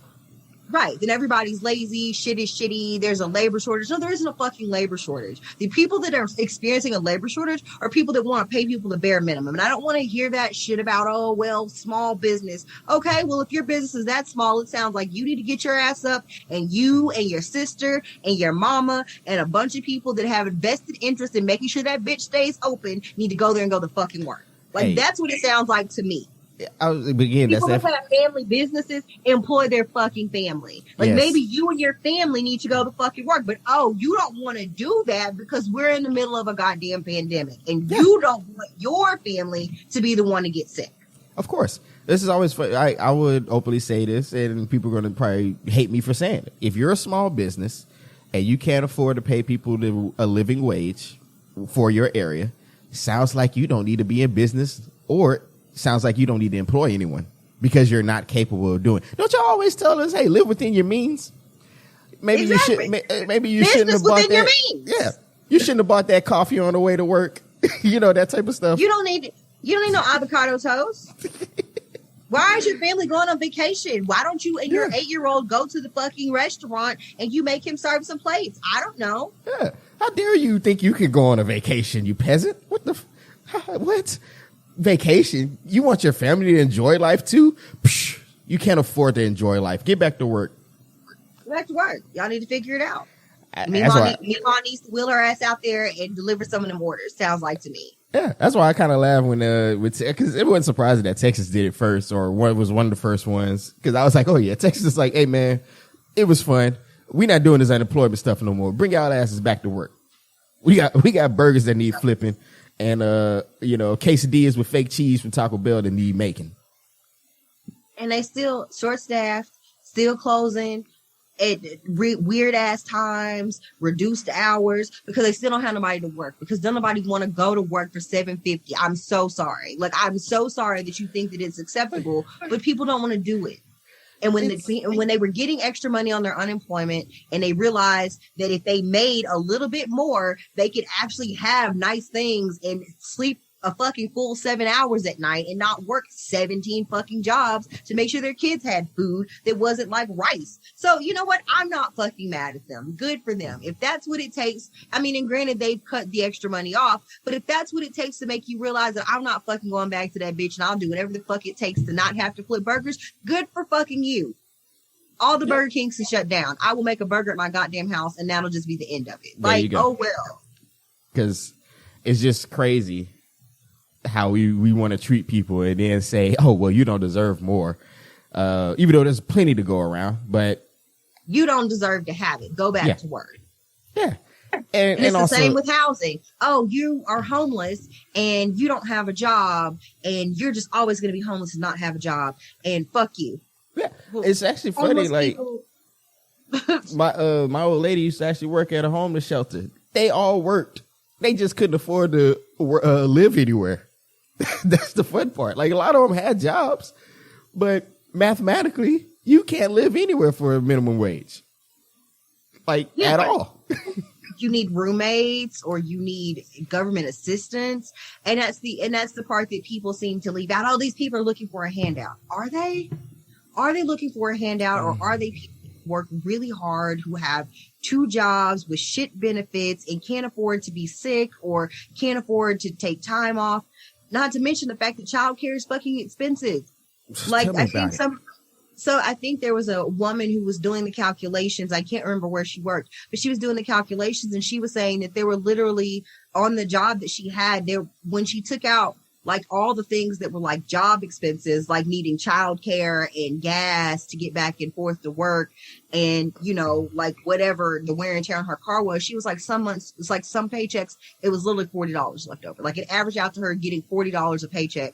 Right. Then everybody's lazy, shit is shitty, there's a labor shortage. No, there isn't a fucking labor shortage. The people that are experiencing a labor shortage are people that want to pay people the bare minimum. And I don't want to hear that shit about, oh, well, small business. Okay, well, if your business is that small, it sounds like you need to get your ass up, and you and your sister and your mama and a bunch of people that have a vested interest in making sure that bitch stays open need to go there and go to fucking work. Like, that's what it sounds like to me. People that have family businesses employ their fucking family. Like, maybe you and your family need to go to fucking work, but you don't want to do that because we're in the middle of a goddamn pandemic, and you don't want your family to be the one to get sick. Of course. This is always fun. I would openly say this, and people are going to probably hate me for saying it. If you're a small business and you can't afford to pay people a living wage for your area, sounds like you don't need to be in business, or sounds like you don't need to employ anyone because you're not capable of doing it. Don't y'all always tell us, hey, live within your means? Maybe you shouldn't have bought that. Yeah. You shouldn't have bought that coffee on the way to work. That type of stuff. You don't need no avocado toast. Why is your family going on vacation? Why don't you and your 8-year-old go to the fucking restaurant and you make him serve some plates? I don't know. Yeah. How dare you think you could go on a vacation, you peasant? What? Vacation? You want your family to enjoy life too? Psh, you can't afford to enjoy life. Get back to work. Get back to work. Y'all need to figure it out. Meanwhile needs to wheel her ass out there and deliver some of them orders. Sounds like to me. Yeah, that's why I kind of laugh when because it wasn't surprising that Texas did it first, or was one of the first ones. Because I was like, oh yeah, Texas is like, hey man, it was fun. We not doing this unemployment stuff no more. Bring y'all asses back to work. We got burgers that need flipping. And, quesadillas with fake cheese from Taco Bell that need making. And they still short-staffed, still closing at weird ass times, reduced hours, because they still don't have nobody to work, because don't nobody want to go to work for $7.50. I'm so sorry. Like, I'm so sorry that you think that it's acceptable, but people don't want to do it. And when they were getting extra money on their unemployment, and they realized that if they made a little bit more, they could actually have nice things and sleep a fucking full 7 hours at night and not work 17 fucking jobs to make sure their kids had food that wasn't like rice. So you know what? I'm not fucking mad at them. Good for them. If that's what it takes. I mean, and granted, they've cut the extra money off, but if that's what it takes to make you realize that I'm not fucking going back to that bitch and I'll do whatever the fuck it takes to not have to flip burgers, good for fucking you. All the Burger Kings are shut down. I will make a burger at my goddamn house, and that'll just be the end of it. Like, oh well. Because it's just crazy how we want to treat people and then say, oh, well, you don't deserve more. Even though there's plenty to go around, but you don't deserve to have it. Go back to work. Yeah. And it's the same with housing. Oh, you are homeless and you don't have a job, and you're just always going to be homeless and not have a job, and fuck you. Yeah, it's actually funny. Like my old lady used to actually work at a homeless shelter. They all worked. They just couldn't afford to live anywhere. That's the fun part. Like, a lot of them had jobs, but mathematically, you can't live anywhere for a minimum wage. Like, at all. You need roommates, or you need government assistance, and that's the part that people seem to leave out. Oh, these people are looking for a handout. Are they? Are they looking for a handout, or are they people who work really hard, who have 2 jobs with shit benefits and can't afford to be sick or can't afford to take time off? Not to mention the fact that childcare is fucking expensive. Like, I think there was a woman who was doing the calculations. I can't remember where she worked, but she was doing the calculations, and she was saying that they were literally on the job that she had there, when she took out like all the things that were like job expenses, like needing childcare and gas to get back and forth to work, and like whatever the wear and tear on her car was. She was like, some months, it's like some paychecks, it was literally $40 left over. Like, it averaged out to her getting $40 a paycheck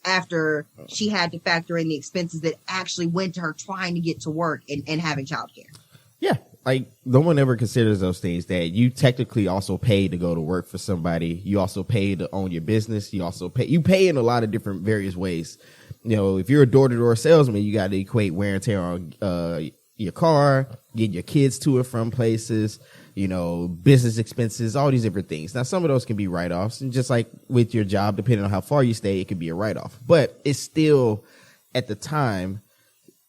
after she had to factor in the expenses that actually went to her trying to get to work and having childcare. Yeah. Like, no one ever considers those things, that you technically also pay to go to work for somebody. You also pay to own your business. You pay in a lot of different various ways. If you're a door-to-door salesman, you got to equate wear and tear on your car, getting your kids to and from places, business expenses, all these different things. Now, some of those can be write-offs, and just like with your job, depending on how far you stay, it could be a write-off. But it's still, at the time,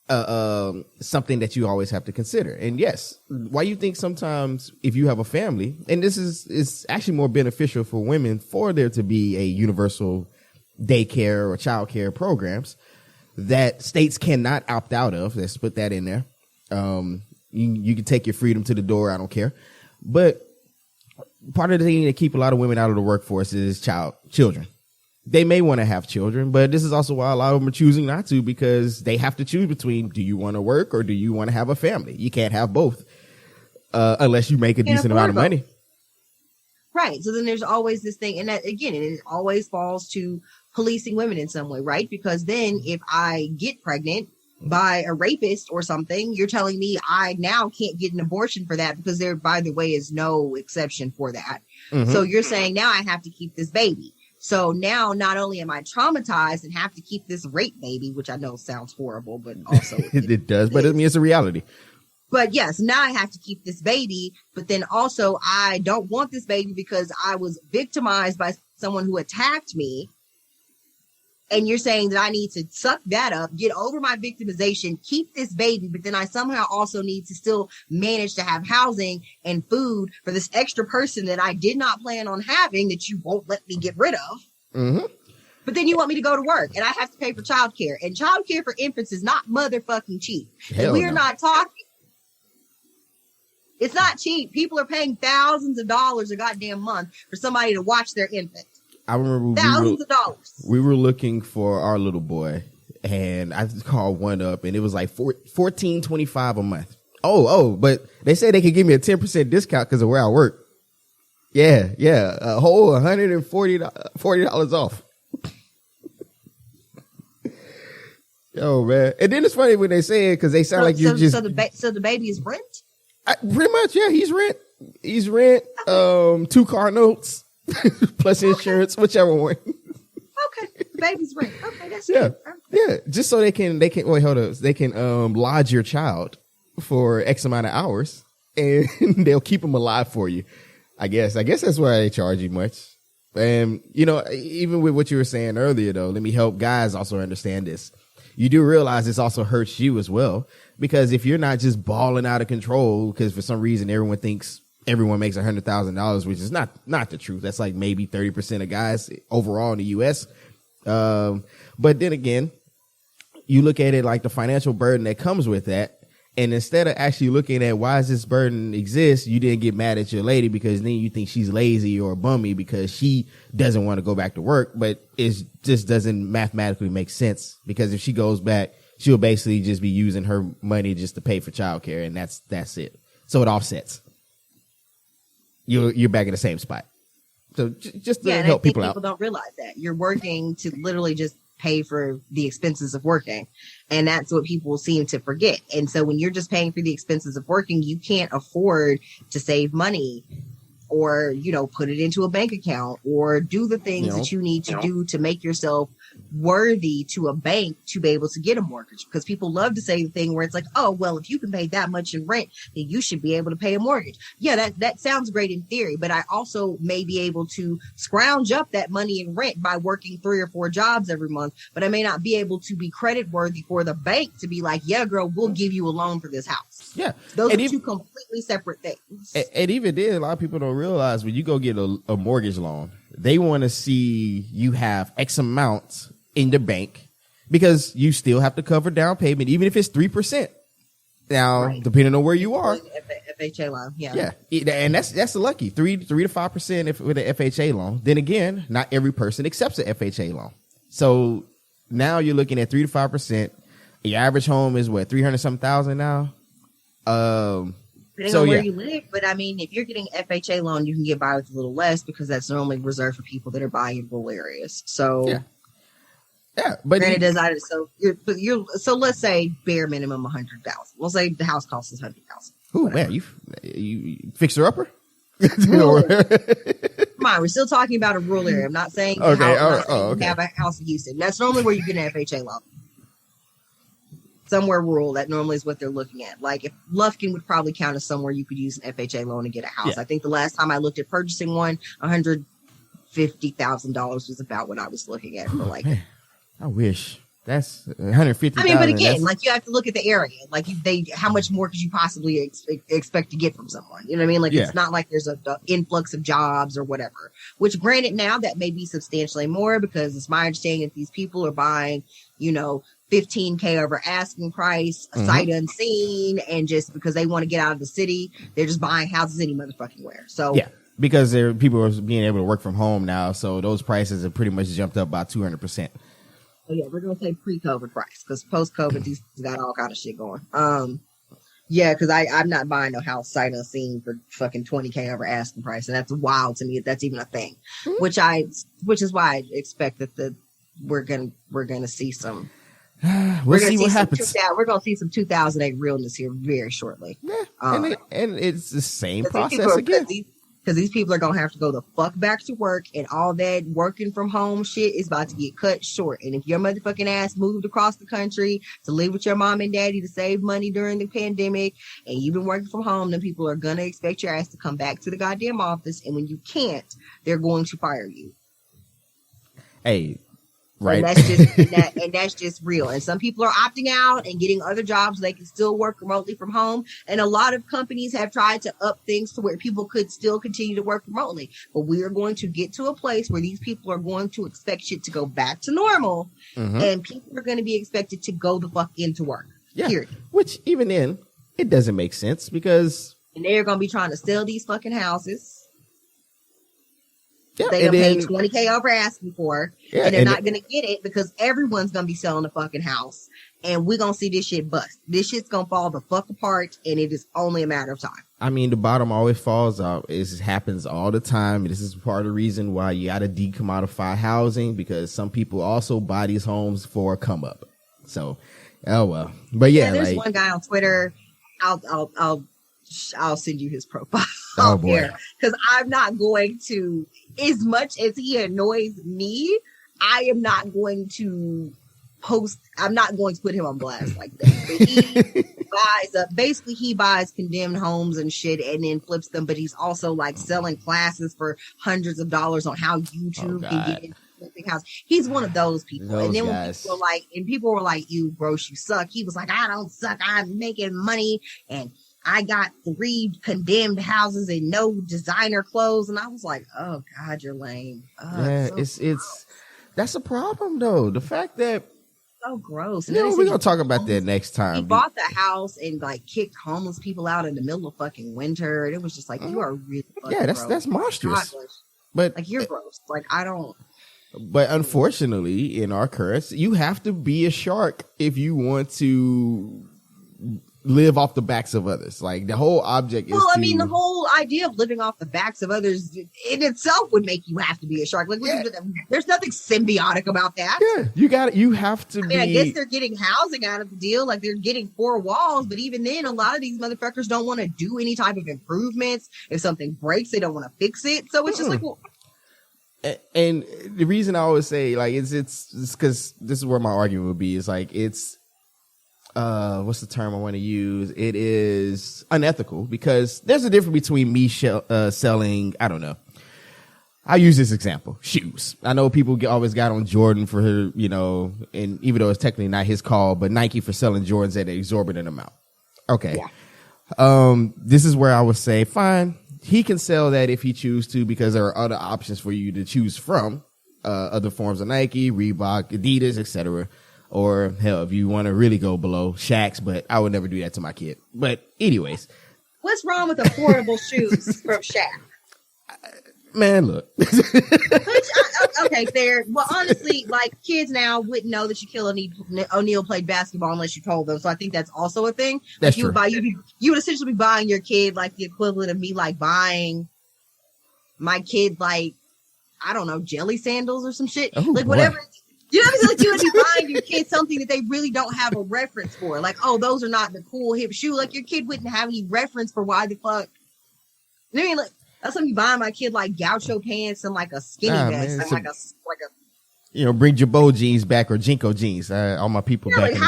something that you always have to consider. And yes, why you think sometimes if you have a family, and this is actually more beneficial for women for there to be a universal daycare or child care programs that states cannot opt out of. Let's put that in there. You can take your freedom to the door. I don't care. But part of the thing that keep a lot of women out of the workforce is children. They may want to have children, but this is also why a lot of them are choosing not to, because they have to choose between, do you want to work or do you want to have a family? You can't have both unless you make a decent amount of money. Right. So then there's always this thing. And that, again, it always falls to policing women in some way, right? Because then if I get pregnant by a rapist or something, you're telling me I now can't get an abortion for that because there, by the way, is no exception for that. Mm-hmm. So you're saying now I have to keep this baby. So now not only am I traumatized and have to keep this rape baby, which I know sounds horrible, but also it does, but I mean, it's a reality. But yes, now I have to keep this baby, but then also I don't want this baby because I was victimized by someone who attacked me. And you're saying that I need to suck that up, get over my victimization, keep this baby, but then I somehow also need to still manage to have housing and food for this extra person that I did not plan on having that you won't let me get rid of. Mm-hmm. But then you want me to go to work and I have to pay for childcare. And childcare for infants is not motherfucking cheap. And we're not talking. It's not cheap. People are paying thousands of dollars a goddamn month for somebody to watch their infant. I remember thousands of dollars. We were looking for our little boy, and I called one up, and it was like $14.25 a month. But they said they could give me a 10% discount because of where I work. Yeah, a whole $140 off. Yo, man, and then it's funny when they say it because they sound like you're just. So the baby is rent. Pretty much, yeah. He's rent. He's rent. 2 car notes. Plus insurance, whichever one. Okay, the baby's rent. Okay, that's good. Yeah. Just so they can wait, hold up. They can lodge your child for X amount of hours, and they'll keep them alive for you. I guess that's why they charge you much. And even with what you were saying earlier, though, let me help guys also understand this. You do realize this also hurts you as well, because if you're not just balling out of control, because for some reason everyone thinks everyone makes $100,000, which is not the truth. That's like maybe 30% of guys overall in the U.S. But then again, you look at it like the financial burden that comes with that. And instead of actually looking at why does this burden exist, you didn't get mad at your lady because then you think she's lazy or bummy because she doesn't want to go back to work. But it just doesn't mathematically make sense, because if she goes back, she'll basically just be using her money just to pay for childcare, and that's it. So it offsets. You're back in the same spot. So just to help people out. People don't realize that you're working to literally just pay for the expenses of working. And that's what people seem to forget. And so when you're just paying for the expenses of working, you can't afford to save money or, put it into a bank account or do the things that you need to do to make yourself worthy to a bank to be able to get a mortgage. Because people love to say the thing where it's like, oh, well, if you can pay that much in rent, then you should be able to pay a mortgage. Yeah, that sounds great in theory, but I also may be able to scrounge up that money in rent by working 3 or 4 jobs every month, but I may not be able to be credit worthy for the bank to be like, yeah, girl, we'll give you a loan for this house. Yeah. Those are two completely separate things. And even then, a lot of people don't realize when you go get a mortgage loan, they want to see you have X amount in the bank because you still have to cover down payment, even if it's 3%. Now, depending on where you are. FHA loan, yeah. And that's lucky, 3 to 5% with an FHA loan. Then again, not every person accepts an FHA loan. So now you're looking at 3 to 5%. Your average home is what, 300-something thousand now? Depending on where you live, but I mean, if you're getting FHA loan, you can get by with a little less because that's normally reserved for people that are buying in rural areas. So but granted, so let's say bare minimum 100,000. We'll say the house cost is 100,000. Oh man, you fixer upper? Come on, we're still talking about a rural area. I'm not saying you have a house in Houston. That's normally where you get an FHA loan. Somewhere rural, that normally is what they're looking at. Like if Lufkin would probably count as somewhere you could use an FHA loan and get a house. Yeah. I think the last time I looked at purchasing one, $150,000 was about what I was looking at for like. Man, I wish. That's 150,000. I mean, but again, like you have to look at the area. Like how much more could you possibly expect to get from someone? You know what I mean? Like it's not like there's a influx of jobs or whatever. Which, granted, now that may be substantially more because it's my understanding that these people are buying, you know, $15K over asking price, sight unseen, and just because they want to get out of the city, they're just buying houses any motherfucking where. So yeah, because people are being able to work from home now, so those prices have pretty much jumped up by 200%. Oh yeah, we're gonna say pre-COVID price because post-COVID these got all kind of shit going. Yeah, because I'm not buying no house sight unseen for fucking $20K over asking price, and that's wild to me if that's even a thing. Which is why I expect that we're gonna see some. We'll see what happens. We're gonna see some 2008 realness here very shortly. Yeah, and it's the same process again. Because these people are going to have to go the fuck back to work, and all that working from home shit is about to get cut short. And if your motherfucking ass moved across the country to live with your mom and daddy to save money during the pandemic, and you've been working from home, then people are going to expect your ass to come back to the goddamn office. And when you can't, they're going to fire you. Hey, right. And that's just real. And some people are opting out and getting other jobs so they can still work remotely from home. And a lot of companies have tried to up things to where people could still continue to work remotely. But we are going to get to a place where these people are going to expect shit to go back to normal. And people are going to be expected to go the fuck into work. Yeah. Period. Which even then, it doesn't make sense because... And they're going to be trying to sell these fucking houses. Yeah, they don't pay $20K over asking for, and they're not going to get it because everyone's going to be selling the fucking house, and we're going to see this shit bust. This shit's going to fall the fuck apart, and it is only a matter of time. I mean, the bottom always falls out. It happens all the time. This is part of the reason why you got to decommodify housing, because some people also buy these homes for a come up. So, oh well. But yeah, there's one guy on Twitter. I'll send you his profile. Oh boy. Because I'm not going to, as much as he annoys me, I am not going to I'm not going to put him on blast like that. But he buys condemned homes and shit and then flips them, but he's also like selling classes for hundreds of dollars on how YouTube can get into flipping house. He's one of those people. And then when people were like, you gross, you suck. He was like, I don't suck. I'm making money and I got 3 condemned houses and no designer clothes. And I was like, oh God, you're lame. That's a problem though. The fact that, so gross. We're going to talk about that next time. He bought the house and like kicked homeless people out in the middle of fucking winter. And it was just like, you are really fucking gross. That's monstrous. But like, you're gross. Like, I don't. But unfortunately, in our curse, you have to be a shark if you want to live off the backs of others. Like the whole object is. Well, I mean, the whole idea of living off the backs of others in itself would make you have to be a shark. Like, there's nothing symbiotic about that. Yeah, you have to be. I guess they're getting housing out of the deal. Like, they're getting 4 walls, but even then, a lot of these motherfuckers don't want to do any type of improvements. If something breaks, they don't want to fix it. So it's just like, well. And the reason I always say, like, it's because this is where my argument would be. It's like, it's. What's the term I want to use? It is unethical because there's a difference between me selling, I don't know. I'll use this example, shoes. I know people always got on Jordan for her, and even though it's technically not his call, but Nike for selling Jordans at an exorbitant amount. Okay. Yeah. This is where I would say, fine, he can sell that if he chooses to, because there are other options for you to choose from, other forms of Nike, Reebok, Adidas, etc. Or hell, if you want to really go below, Shaq's, but I would never do that to my kid. But anyways. What's wrong with affordable shoes from Shaq? Man, look. Okay, fair. Well, honestly, like, kids now wouldn't know that Shaquille O'Neal played basketball unless you told them. So I think that's also a thing. That's true. You would essentially be buying your kid like the equivalent of me, like, buying my kid, like, I don't know, jelly sandals or some shit. Oh, like, whatever. You know what I mean? Like, you would be buying your kid something that they really don't have a reference for. Like, oh, those are not the cool hip shoe. Like, your kid wouldn't have any reference for why the fuck. You know what I mean? Like, that's when you buy my kid like gaucho pants and like a skinny vest and like a bring Jabot jeans back or Jinko jeans. All my people back.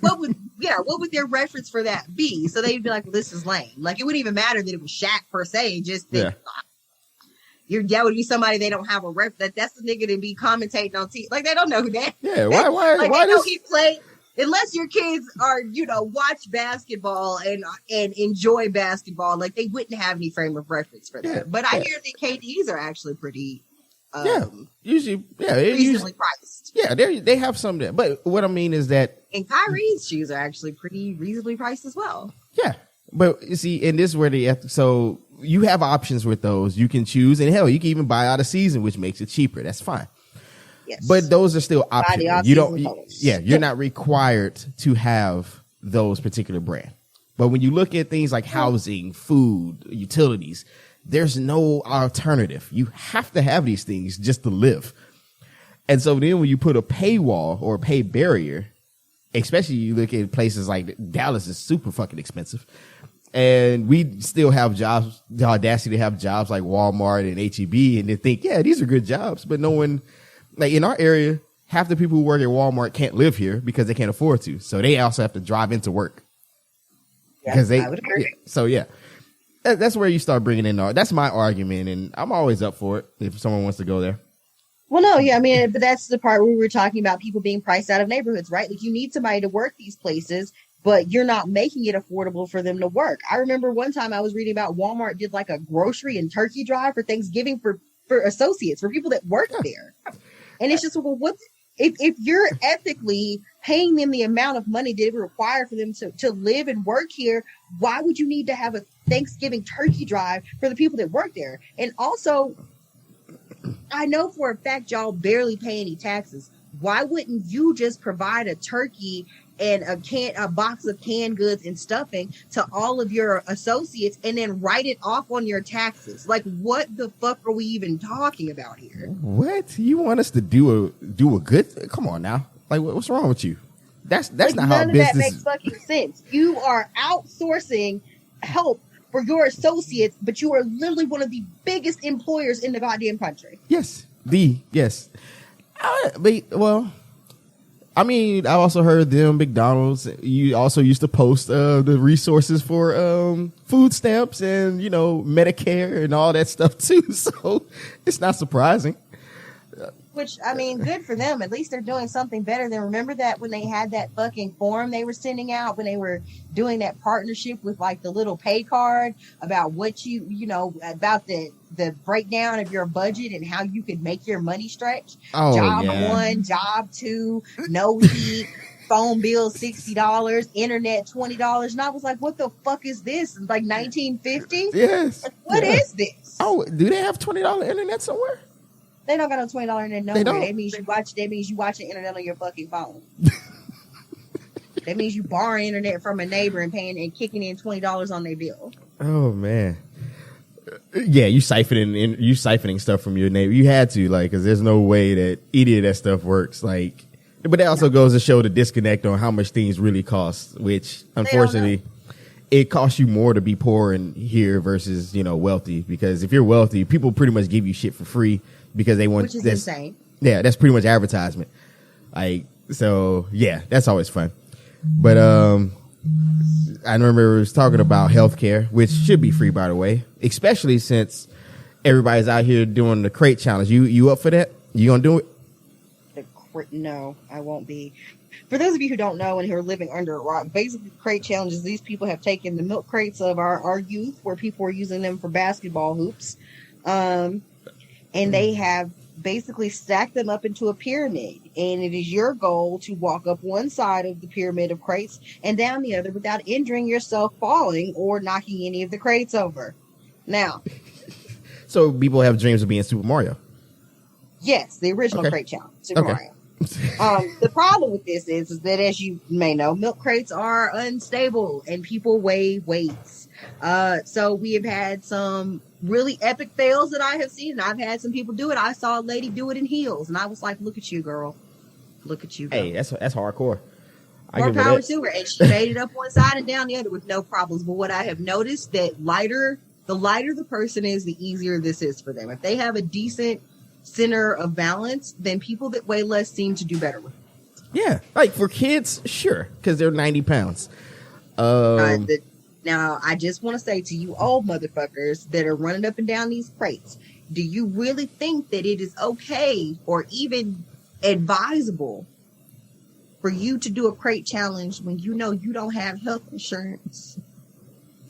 What would their reference for that be? So they'd be like, well, this is lame. Like, it wouldn't even matter that it was Shaq per se. Just that That would be somebody they don't have a rep. That's the nigga that be commentating on TV. Like, they don't know who that. Yeah, why? Like, why they know does he played. Unless your kids are, watch basketball and enjoy basketball, like, they wouldn't have any frame of reference for that. Yeah, but I hear the KDs are actually pretty, usually, reasonably priced. Yeah, they have some there. But what I mean is that, and Kyrie's shoes are actually pretty reasonably priced as well. Yeah, but you see, and this is where so you have options with those. You can choose, and hell, you can even buy out a season, which makes it cheaper. That's fine. Yes. But those are still optional. You don't, you're not required to have those particular brand. But when you look at things like housing, food, utilities, there's no alternative. You have to have these things just to live. And so then when you put a paywall or a pay barrier, especially you look at places like Dallas is super fucking expensive. And we still have jobs, the audacity to have jobs like Walmart and HEB, and they think, yeah, these are good jobs. But no one, like in our area, half the people who work at Walmart can't live here because they can't afford to. So they also have to drive into work. Yes, I would agree. So yeah, that's where you start bringing in. That's my argument, and I'm always up for it if someone wants to go there. Well, no, yeah, I mean, but that's the part where we were talking about people being priced out of neighborhoods, right? Like, you need somebody to work these places, but you're not making it affordable for them to work. I remember one time I was reading about Walmart did like a grocery and turkey drive for Thanksgiving for associates, for people that work there. And it's just, well, what if you're ethically paying them the amount of money that it would require for them to live and work here, why would you need to have a Thanksgiving turkey drive for the people that work there? And also, I know for a fact y'all barely pay any taxes. Why wouldn't you just provide a turkey and a box of canned goods and stuffing to all of your associates and then write it off on your taxes? Like, what the fuck are we even talking about here? What? You want us to do a good? Come on now. Like, what's wrong with you? That's like, not how business. None of that makes fucking sense. You are outsourcing help for your associates, but you are literally one of the biggest employers in the goddamn country. Yes. Well, I mean, I also heard them McDonald's. You also used to post the resources for food stamps and, Medicare and all that stuff too. So it's not surprising. Which, I mean, good for them. At least they're doing something better than, remember that when they had that fucking form they were sending out when they were doing that partnership with like the little pay card about what about the breakdown of your budget and how you could make your money stretch. Oh, job yeah. 1, job 2, no heat, phone bill $60, internet $20. And I was like, what the fuck is this? Like 1950? Yes. Like, what is this? Oh, do they have $20 internet somewhere? They don't got no $20 internet nowhere. They don't. That means you watch the internet on your fucking phone. That means you borrowing internet from a neighbor and paying and kicking in $20 on their bill. Oh man. Yeah, you siphoning stuff from your neighbor. You had to, because there's no way that any of that stuff works. But that also goes to show the disconnect on how much things really cost, which unfortunately it costs you more to be poor in here versus, wealthy. Because if you're wealthy, people pretty much give you shit for free because they want. Which is insane. Yeah, that's pretty much advertisement. So yeah, that's always fun. But I remember it was talking about healthcare, which should be free, by the way, especially since everybody's out here doing the crate challenge. You up for that? You gonna do it? No, I won't be. For those of you who don't know and who are living under a rock, basically crate challenges, these people have taken the milk crates of our youth where people were using them for basketball hoops. And they have basically stacked them up into a pyramid. And it is your goal to walk up one side of the pyramid of crates and down the other without injuring yourself, falling, or knocking any of the crates over. Now. So people have dreams of being Super Mario. Yes, the original crate challenge, Super Mario. The problem with this is that, as you may know, milk crates are unstable and people weigh weights. So we have had some really epic fails that I have seen, and I've had some people do it. I saw a lady do it in heels, and I was like, look at you, girl. Look at you, girl. Hey, that's hardcore. More power to her. And she made it up one side and down the other with no problems. But what I have noticed, that the lighter the person is, the easier this is for them. If they have a decent center of balance, then people that weigh less seem to do better with it. Yeah, for kids, sure, because they're 90 pounds. The Now, I just want to say to you old motherfuckers that are running up and down these crates, do you really think that it is okay or even advisable for you to do a crate challenge when you know you don't have health insurance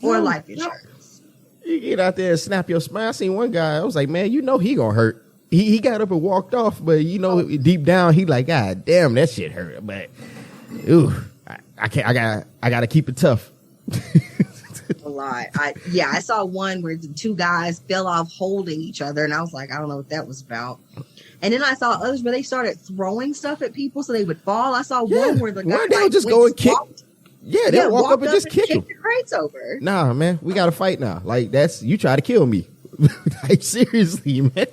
or life insurance? You get out there and snap your smile. I seen one guy, I was like, man, you know he gonna hurt. He got up and walked off, but you know, deep down, he like, God damn, that shit hurt. But, ooh, I can't, I gotta keep it tough. A lot. I saw one where the two guys fell off holding each other, and I was like, I don't know what that was about. And then I saw others where they started throwing stuff at people so they would fall. I saw one where the guy they'll just go and kick. They'll walk up and just kick him. The crates over. Nah, man, we gotta fight now. Like, that's, you try to kill me. Like, seriously, man.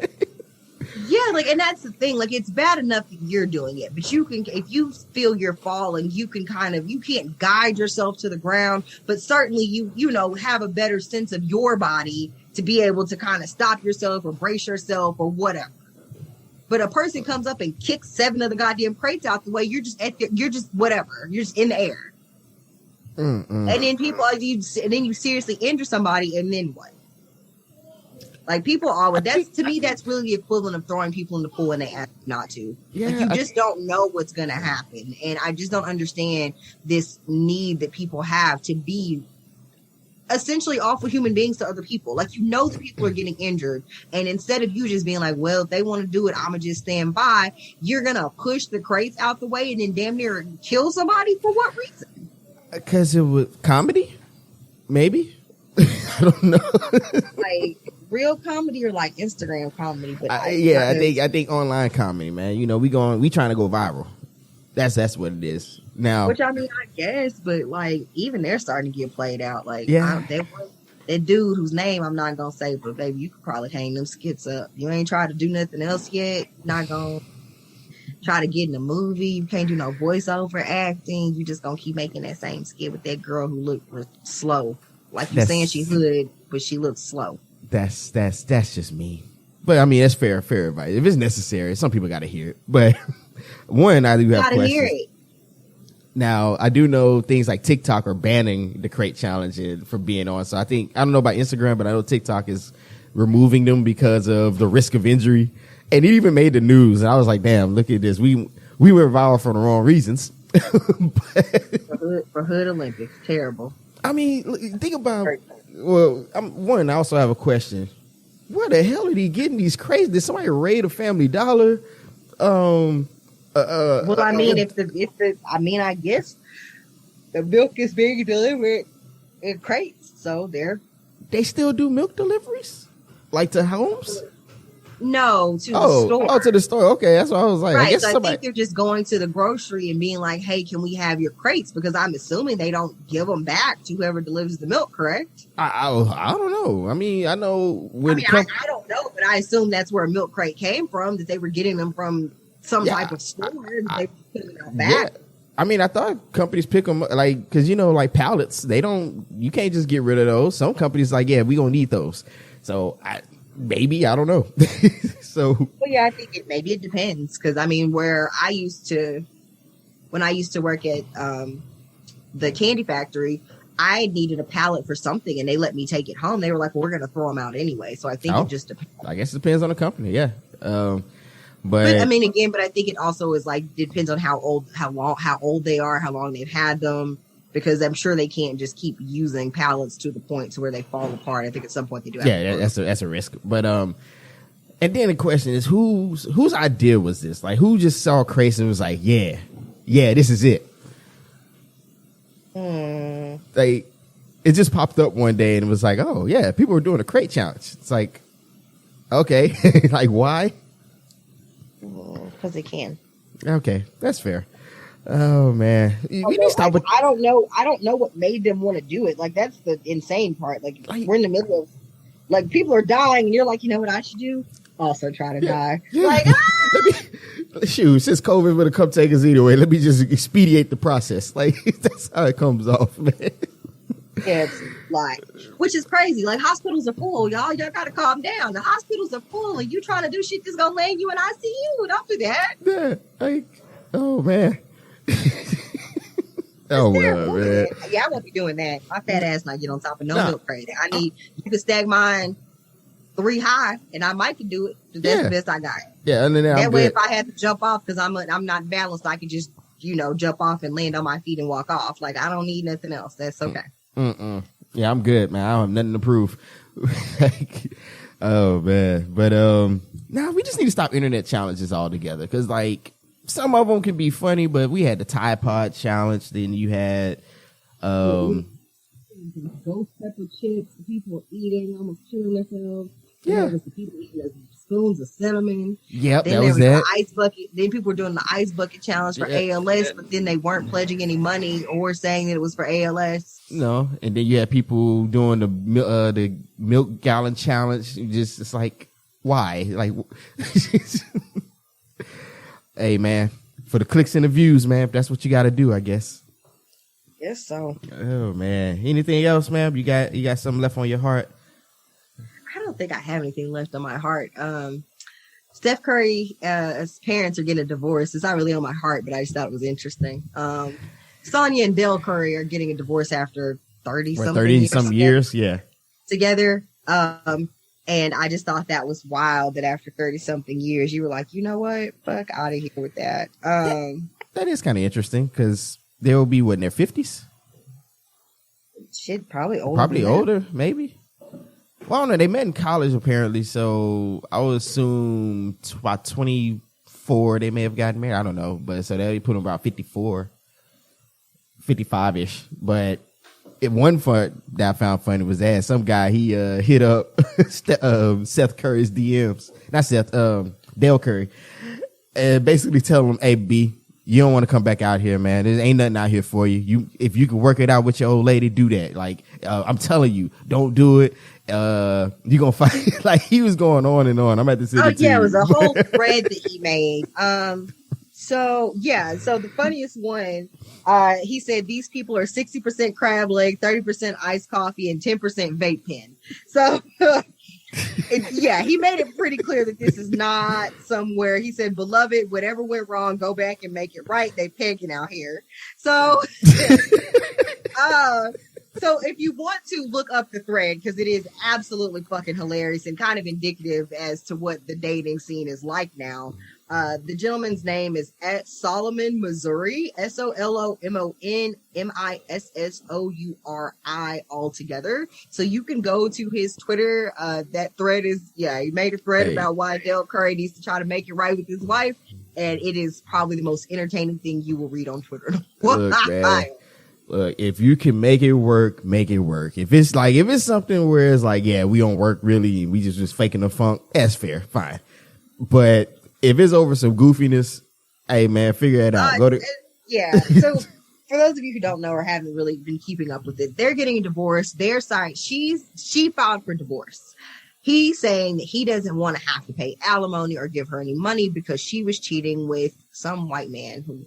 Yeah, like, and that's the thing. Like, it's bad enough that you're doing it, but you can, if you feel you're falling, you can you can't guide yourself to the ground, but certainly you know, have a better sense of your body to be able to kind of stop yourself or brace yourself or whatever. But a person comes up and kicks 7 of the goddamn crates out the way, you're just whatever. You're just in the air. And then you seriously injure somebody, and then what? Like, people always, to me, that's really the equivalent of throwing people in the pool and they ask not to. Yeah, like, you just don't know what's going to happen. And I just don't understand this need that people have to be essentially awful human beings to other people. Like, you know, the people are getting injured. And instead of you just being like, well, if they want to do it, I'm going to just stand by, you're going to push the crates out the way and then damn near kill somebody. For what reason? Because it was comedy? Maybe? I don't know. Like, real comedy or like Instagram comedy? But I think online comedy, man. You know, we trying to go viral. That's what it is now. Which, I mean, I guess, but like, even they're starting to get played out. Like, that dude whose name I'm not gonna say, but baby, you could probably hang them skits up. You ain't tried to do nothing else yet. Not gonna try to get in a movie. You can't do no voiceover acting. You just gonna keep making that same skit with that girl who looked slow. Like, you saying she's hood, but she looks slow. That's just me. But I mean, that's fair advice. If it's necessary, some people got to hear it. But one, I do have questions. Hear it. Now, I do know things like TikTok are banning the crate challenge for being on. So I don't know about Instagram, but I know TikTok is removing them because of the risk of injury. And it even made the news. And I was like, damn, look at this. We were viral for the wrong reasons. for Hood Olympics. Terrible. I mean, think about, well, I also have a question. Where the hell are they getting these crazy? Did somebody raid a Family Dollar? Well, I mean, I guess the milk is being delivered in crates, so they still do milk deliveries, like to homes. No, to the store. Oh, to the store. Okay, that's what I was like. Right, I guess so I think they're just going to the grocery and being like, hey, can we have your crates? Because I'm assuming they don't give them back to whoever delivers the milk, correct? I don't know. I mean, I know when I don't know, but I assume that's where a milk crate came from, that they were getting them from some type of store. They were putting them back. Yeah. I mean, I thought companies pick them, like, because, you know, like pallets, you can't just get rid of those. Some companies like, yeah, we gonna need those. So maybe, I don't know. Well, yeah, I think maybe it depends. Because I mean, when I used to work at the candy factory, I needed a pallet for something, and they let me take it home. They were like, well, we're going to throw them out anyway. So I think it just depends. I guess it depends on the company. Yeah. But I mean, again, but I think it also is like, it depends on how old they are, how long they've had them, because I'm sure they can't just keep using pallets to the point to where they fall apart. I think at some point they do. That's a risk. But and then the question is, whose idea was this? Like, who just saw crazy and was like, yeah, this is it. Like, it just popped up one day and it was like, oh yeah, people were doing a crate challenge. It's like, okay, like why? Because they can. Okay, that's fair. Oh man, we need to stop. I don't know what made them want to do it. Like, that's the insane part. Like, we're in the middle of, like, people are dying, and you're like, you know what I should do? Also try to die. Yeah. Like, since COVID would have come take us either way, let me just expedite the process. Like, that's how it comes off, man. Yeah, it's like, which is crazy. Like, hospitals are full, y'all. Y'all gotta calm down. The hospitals are full, and you trying to do shit that's gonna land you in ICU. Don't do that. Yeah, like, oh man. Oh It's well, terrible. man. Yeah, I won't be doing that. My fat ass not get on top of no Nah. milk crate. You can stack mine 3 high, and I might can do it. That's the best I got. Yeah, and then That I'm way, good. if I had to jump off because I'm not balanced, I can just jump off and land on my feet and walk off. Like I don't need nothing else. That's okay. Yeah, I'm good, man. I don't have nothing to prove. Oh man, but we just need to stop internet challenges altogether because like some of them can be funny, but we had the Tide Pod challenge. Then you had ghost pepper chips, people eating, almost killing themselves. Yeah. There was the people eating the spoons of cinnamon. Yep, then that there was was that. the ice bucket. Then people were doing the ice bucket challenge for ALS, but then they weren't pledging any money or saying that it was for ALS. No, and then you had people doing the milk gallon challenge. It's like, why? Like, hey man, for the clicks and the views, man. That's what you got to do, I guess. Yes, so. Oh man, anything else, ma'am? You got something left on your heart? I don't think I have anything left on my heart. Steph Curry, his parents are getting a divorce. It's not really on my heart, but I just thought it was interesting. Sonya and Dell Curry are getting a divorce after 30-something years, yeah. Together. And I just thought that was wild that after 30-something years, you were like, you know what? Fuck out of here with that. That is kind of interesting because they will be, what, in their 50s? Shit, probably older. Probably older, maybe. Well, I don't know. They met in college, apparently, so I would assume about 24 they may have gotten married. I don't know, but so they put them about 54, 55-ish. But one fun that I found funny was that some guy, he hit up Seth Curry's DMs. Not Seth, Dale Curry. And basically tell him, hey, B, you don't want to come back out here, man. There ain't nothing out here for you. If you can work it out with your old lady, do that. Like, I'm telling you, don't do it. You gonna fight. Like, he was going on and on. I'm at the city. Oh yeah, it was a whole thread that he made. So the funniest one, he said these people are 60% crab leg, 30% iced coffee, and 10% vape pen. So he made it pretty clear that this is not somewhere. He said, beloved, whatever went wrong, go back and make it right. They pegging out here. So so if you want to look up the thread, because it is absolutely fucking hilarious and kind of indicative as to what the dating scene is like now. The gentleman's name is at Solomon Missouri, SOLOMON altogether. So you can go to his Twitter. That thread is, he made a thread about why Dell Curry needs to try to make it right with his wife. And it is probably the most entertaining thing you will read on Twitter. Look, man. Look, if you can make it work, make it work. If it's something where it's like, yeah, we don't work really, we just faking the funk, that's fair, fine. But if it's over some goofiness, hey man, figure it out. So for those of you who don't know or haven't really been keeping up with it, they're getting a divorce. Their side, she filed for divorce. He's saying that he doesn't want to have to pay alimony or give her any money because she was cheating with some white man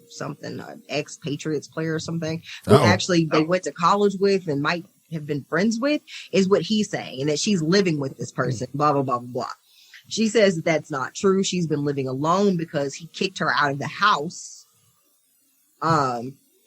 ex-Patriots player or something, who actually they went to college with and might have been friends with, is what he's saying, and that she's living with this person, blah, blah, blah, blah, blah. She says that that's not true. She's been living alone because he kicked her out of the house.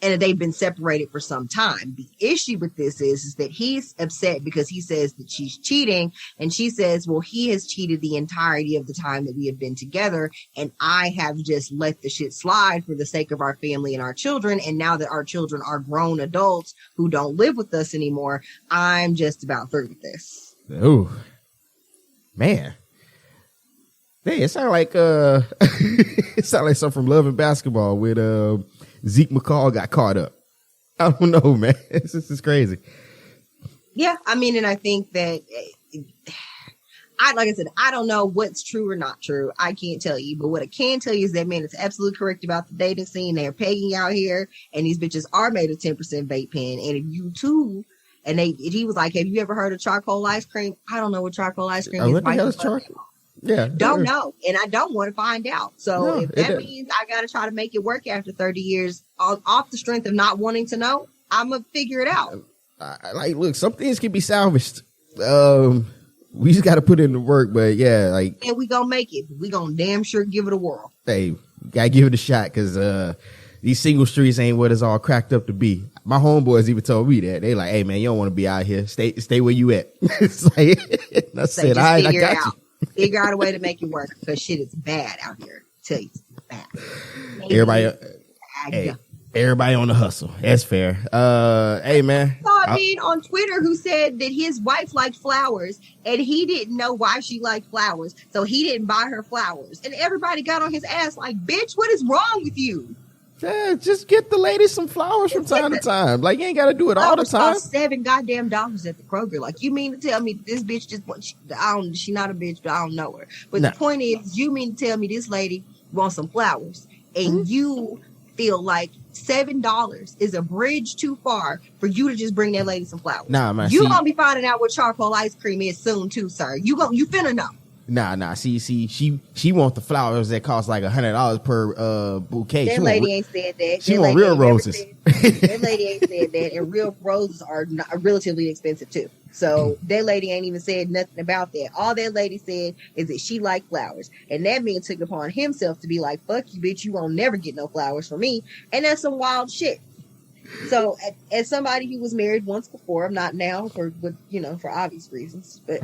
And they've been separated for some time. The issue with this is that he's upset because he says that she's cheating. And she says, well, he has cheated the entirety of the time that we have been together. And I have just let the shit slide for the sake of our family and our children. And now that our children are grown adults who don't live with us anymore, I'm just about through with this. Oh, man. Hey, it sounds like something from Love and Basketball with Zeke McCall got caught up. I don't know, man. This is crazy. Yeah, I mean, and I think that, like I said, I don't know what's true or not true. I can't tell you. But what I can tell you is that, man, it's absolutely correct about the dating scene. They're pegging out here, and these bitches are made of 10% vape pen. And if you too, and he was like, have you ever heard of charcoal ice cream? I don't know what charcoal ice cream is. What the hell is charcoal? Yeah. Don't know. And I don't want to find out. So if that means I got to try to make it work after 30 years off the strength of not wanting to know, I'm going to figure it out. Look, some things can be salvaged. We just got to put in the work, but and we going to make it. We going to damn sure give it a whirl. Hey, got to give it a shot because, these single streets ain't what it's all cracked up to be. My homeboys even told me that. They like, hey man, you don't want to be out here. Stay where you at. It's like, I said, all right, I got you. Figure out a way to make it work because shit is bad out here. Tell you, it's bad. Everybody on the hustle. That's fair. Hey man, I saw a man on Twitter who said that his wife liked flowers and he didn't know why she liked flowers, so he didn't buy her flowers. And everybody got on his ass like, "Bitch, what is wrong with you?" Yeah, just get the lady some flowers from time to time. Like, you ain't got to do it all the time. $7 goddamn dollars at the Kroger. Like, you mean to tell me this bitch just she's not a bitch, but I don't know her. But the point is, you mean to tell me this lady wants some flowers and you feel like $7 is a bridge too far for you to just bring that lady some flowers. Nah, man. You gonna be finding out what charcoal ice cream is soon too, sir. You finna know. Nah. See, she want the flowers that cost like $100 per bouquet. That lady ain't said that. She want real roses. That lady ain't said that, and real roses are relatively expensive too. So that lady ain't even said nothing about that. All that lady said is that she liked flowers, and that man took it upon himself to be like, "Fuck you, bitch! You won't never get no flowers from me," and that's some wild shit. So, as somebody who was married once before, I'm not now for obvious reasons, but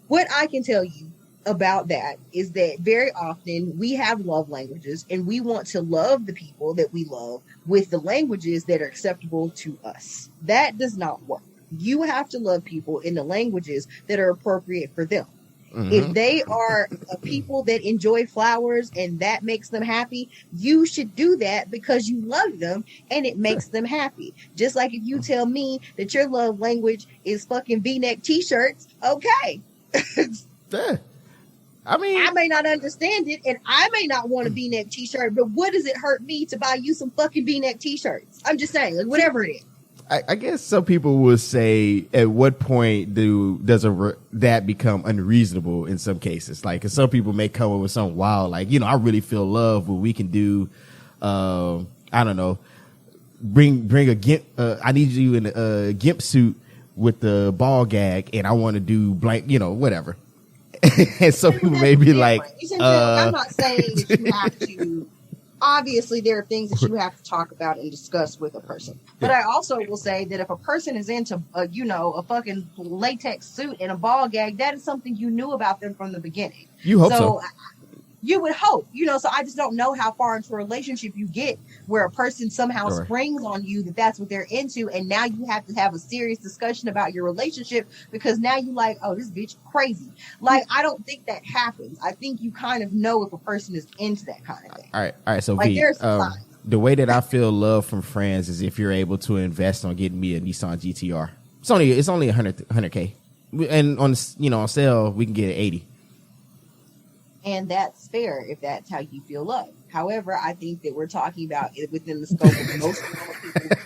what I can tell you about that is that very often we have love languages and we want to love the people that we love with the languages that are acceptable to us. That does not work. You have to love people in the languages that are appropriate for them. If they are people that enjoy flowers and that makes them happy, you should do that because you love them and it makes them happy. Just like if you tell me that your love language is fucking V-neck t-shirts, okay. Yeah. I mean, I may not understand it and I may not want a V-neck t-shirt, but what does it hurt me to buy you some fucking V-neck t-shirts? I'm just saying, like, whatever it is. I guess some people would say, at what point does that become unreasonable in some cases? Like, 'cause some people may come up with something wild, like, I really feel love when we can do, I don't know, bring a GIMP, I need you in a GIMP suit with the ball gag, and I want to do blank, whatever. And some people may be like, I'm not saying that you have to. Obviously, there are things that you have to talk about and discuss with a person. But I also will say that if a person is into, a fucking latex suit and a ball gag, that is something you knew about them from the beginning. You hope so. You would hope, so I just don't know how far into a relationship you get where a person somehow springs on you that that's what they're into. And now you have to have a serious discussion about your relationship because now you like, oh, this bitch crazy. Like, I don't think that happens. I think you kind of know if a person is into that kind of thing. All right. So like, V, the way that I feel love from friends is if you're able to invest on getting me a Nissan GTR. It's only 100K. And on sale, we can get it 80. And that's fair if that's how you feel love. However, I think that we're talking about it within the scope of most normal people.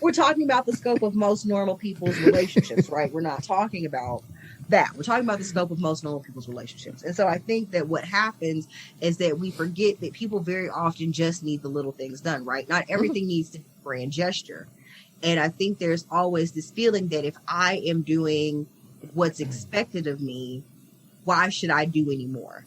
We're talking about the scope of most normal people's relationships, right? We're not talking about that. We're talking about the scope of most normal people's relationships. And so I think that what happens is that we forget that people very often just need the little things done, right? Not everything needs to be a grand gesture. And I think there's always this feeling that if I am doing what's expected of me, why should I do any more?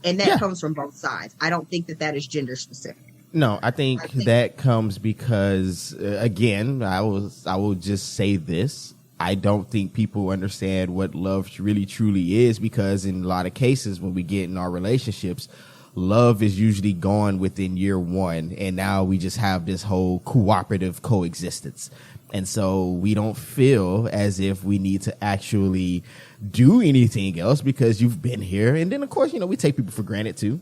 And that comes from both sides. I don't think that is gender specific. No, I think that comes because, again, I will just say this. I don't think people understand what love really truly is because in a lot of cases when we get in our relationships, love is usually gone within year one. And now we just have this whole cooperative coexistence. And so we don't feel as if we need to actually do anything else because you've been here. And then, of course, we take people for granted, too.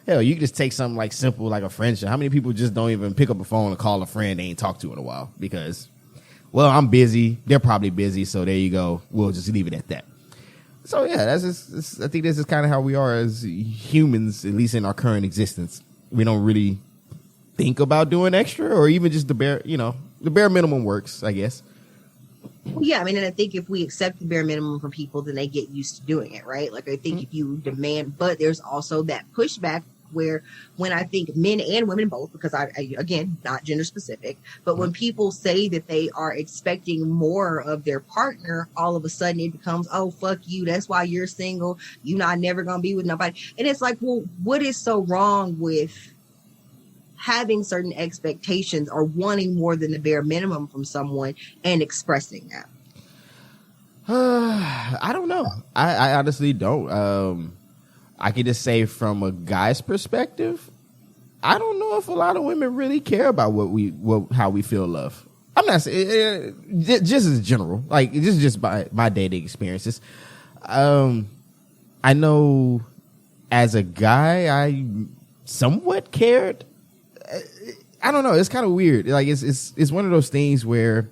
Hell, you can just take something like simple, like a friendship. How many people just don't even pick up a phone and call a friend they ain't talked to in a while? Because, well, I'm busy. They're probably busy. So there you go. We'll just leave it at that. So, yeah, I think this is kind of how we are as humans, at least in our current existence. We don't really think about doing extra or even just the bare minimum works, I guess. Well, yeah, and I think if we accept the bare minimum from people, then they get used to doing it, right? Like, I think if you demand, but there's also that pushback where when I think men and women both, because I again, not gender specific, but when people say that they are expecting more of their partner, all of a sudden it becomes, oh, fuck you. That's why you're single. You're not never going to be with nobody. And it's like, well, what is so wrong with having certain expectations or wanting more than the bare minimum from someone and expressing that? I don't know. I honestly don't. I can just say from a guy's perspective, I don't know if a lot of women really care about how we feel love. I'm not saying just as general, like this is just my dating experiences. I know as a guy, I somewhat cared. I don't know. It's kind of weird. Like it's one of those things where.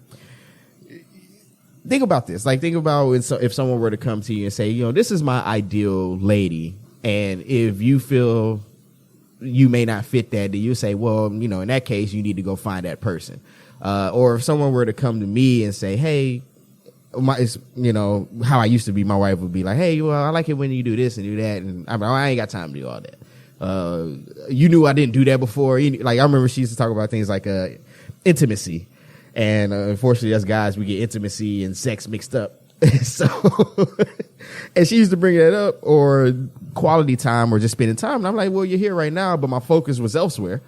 Think about this. Like, think about if someone were to come to you and say, this is my ideal lady. And if you feel you may not fit that, then you say, well, in that case, you need to go find that person. Or if someone were to come to me and say, hey, how I used to be, my wife would be like, hey, well, I like it when you do this and do that. And I ain't got time to do all that. You knew I didn't do that before. Like, I remember she used to talk about things like intimacy. And unfortunately, as guys, we get intimacy and sex mixed up. So, and she used to bring that up, or quality time, or just spending time. And I'm like, well, you're here right now, but my focus was elsewhere.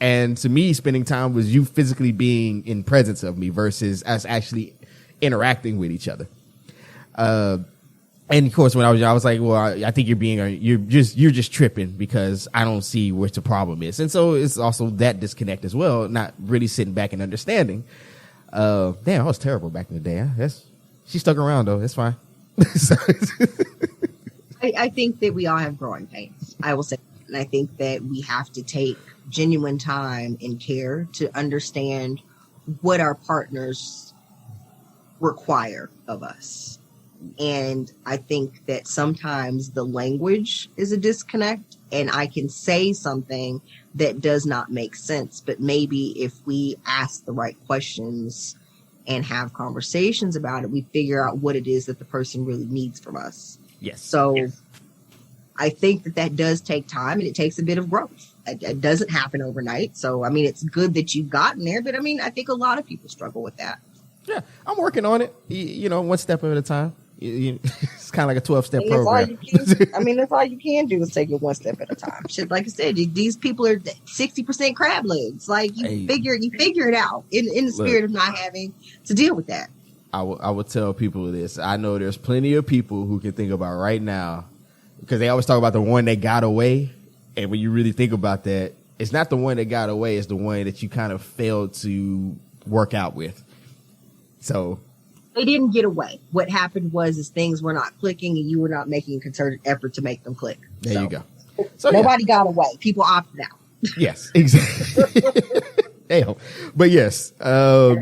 And to me, spending time was you physically being in presence of me versus us actually interacting with each other. And of course, when I was young, I was like, well, I think you're just tripping because I don't see what the problem is. And so it's also that disconnect as well, not really sitting back and understanding. Damn, I was terrible back in the day. She stuck around though. It's fine. I think that we all have growing pains. I will say, and I think that we have to take genuine time and care to understand what our partners require of us. And I think that sometimes the language is a disconnect, and I can say something that does not make sense. But maybe if we ask the right questions and have conversations about it, we figure out what it is that the person really needs from us. Yes. So I think that does take time, and it takes a bit of growth. It doesn't happen overnight. So, I mean, it's good that you've gotten there, but I mean, I think a lot of people struggle with that. Yeah, I'm working on it, one step at a time. It's kind of like a 12-step program. That's all you can do is take it one step at a time. Shit, like I said, these people are 60% crab legs. Like you figure it out in the spirit of not having to deal with that. I will tell people this. I know there's plenty of people who can think about right now, because they always talk about the one that got away, and when you really think about that, it's not the one that got away; it's the one that you kind of failed to work out with. So. They didn't get away. What happened was things were not clicking, and you were not making a concerted effort to make them click. There you go. So nobody got away. People opted out. Yes, exactly. Damn. But yes. I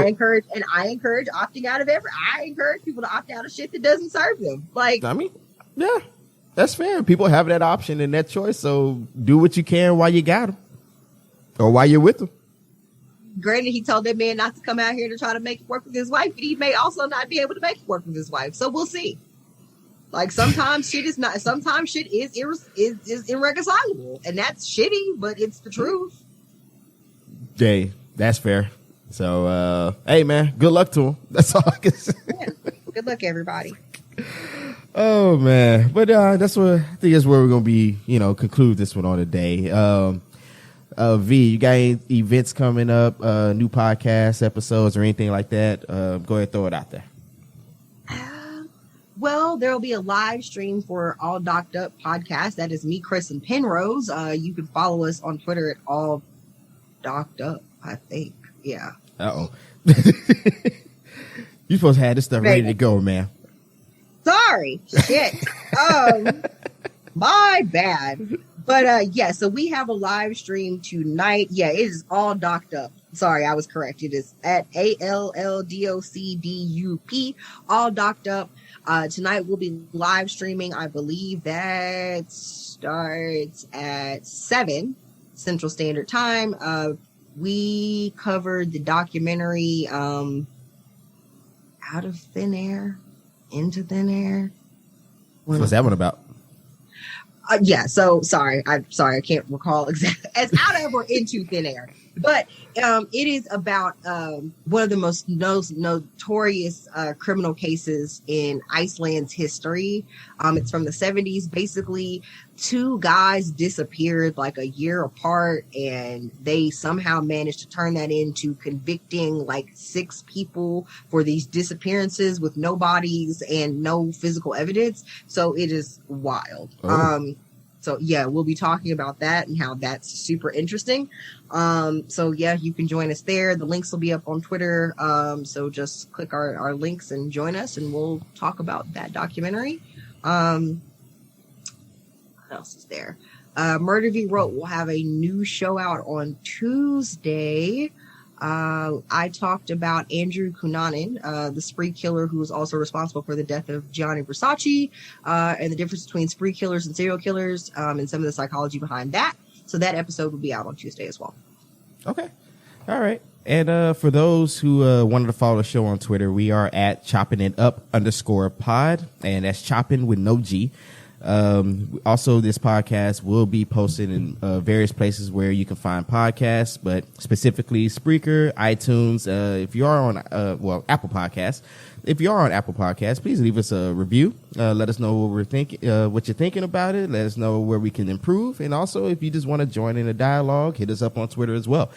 encourage opting out of I encourage people to opt out of shit that doesn't serve them. Like, I mean, yeah, that's fair. People have that option and that choice. So do what you can while you got them, or while you're with them. Granted, he told that man not to come out here to try to make it work with his wife, but he may also not be able to make it work with his wife. So we'll see. Like, sometimes shit is irreconcilable, and that's shitty, but it's the truth. Hey, that's fair. So, hey man, good luck to him. That's all I can say. Yeah. Good luck, everybody. Oh man, but I think that's where we're gonna be. Conclude this one on today. V, you got any events coming up, new podcast episodes or anything like that? Go ahead and throw it out there. Well, there will be a live stream for All Docked Up podcast. That is me, Chris, and Penrose. You can follow us on Twitter at All Docked Up, I think. Yeah. Uh-oh. You supposed to have this stuff ready to go, man. Sorry. Shit. My bad. But so we have a live stream tonight. Yeah, it is All Docked Up. Sorry, I was correct. It is at ALLDOCDUP, All Docked Up. Tonight we'll be live streaming. I believe that starts at 7 Central Standard Time. We covered the documentary Out of Thin Air, Into Thin Air. What's that one about? Yeah, so sorry. I'm sorry. I can't recall exactly as out of or into thin air. But it is about one of the most notorious criminal cases in Iceland's history. It's from the 70s. Basically, two guys disappeared like a year apart, and they somehow managed to turn that into convicting like 6 people for these disappearances with no bodies and no physical evidence. So it is wild. Oh. So yeah, we'll be talking about that and how that's super interesting. So yeah, you can join us there. The links will be up on Twitter. So just click our links and join us, and we'll talk about that documentary. What else is there? Murder v. Rote will have a new show out on Tuesday. I talked about Andrew Cunanan, the spree killer who was also responsible for the death of Gianni Versace, and the difference between spree killers and serial killers, and some of the psychology behind that. So that episode will be out on Tuesday as well. Okay. All right. And for those who wanted to follow the show on Twitter, we are at choppingitup_pod, and that's chopping with no G. Also, this podcast will be posted in various places where you can find podcasts, but specifically Spreaker, iTunes. If you are on, Apple Podcasts. If you are on Apple Podcasts, please leave us a review. Let us know what we're thinking, what you're thinking about it. Let us know where we can improve. And also, if you just want to join in a dialogue, hit us up on Twitter as well.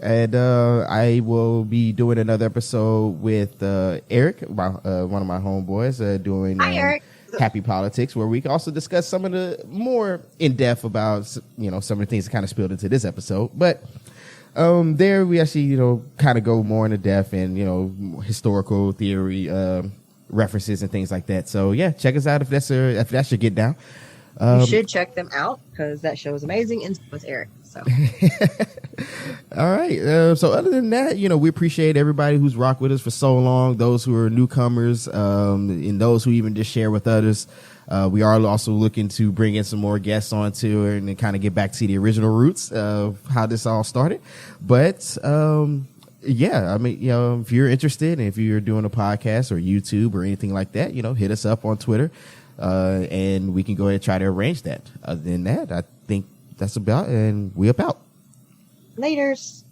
And I will be doing another episode with Eric, one of my homeboys, doing. Hi, Eric. Happy Politics, where we can also discuss some of the more in depth about, some of the things that kind of spilled into this episode. But there we actually, kind of go more into depth and, historical theory references and things like that. So yeah, check us out if that's your get down. You should check them out because that show is amazing, and so is Eric. So. All right. So other than that, we appreciate everybody who's rocked with us for so long, those who are newcomers, and those who even just share with others. We are also looking to bring in some more guests onto it and kind of get back to the original roots of how this all started. But, yeah, I mean, if you're interested and if you're doing a podcast or YouTube or anything like that, hit us up on Twitter, and we can go ahead and try to arrange that. Other than that, I think that's about, and we about. Laters.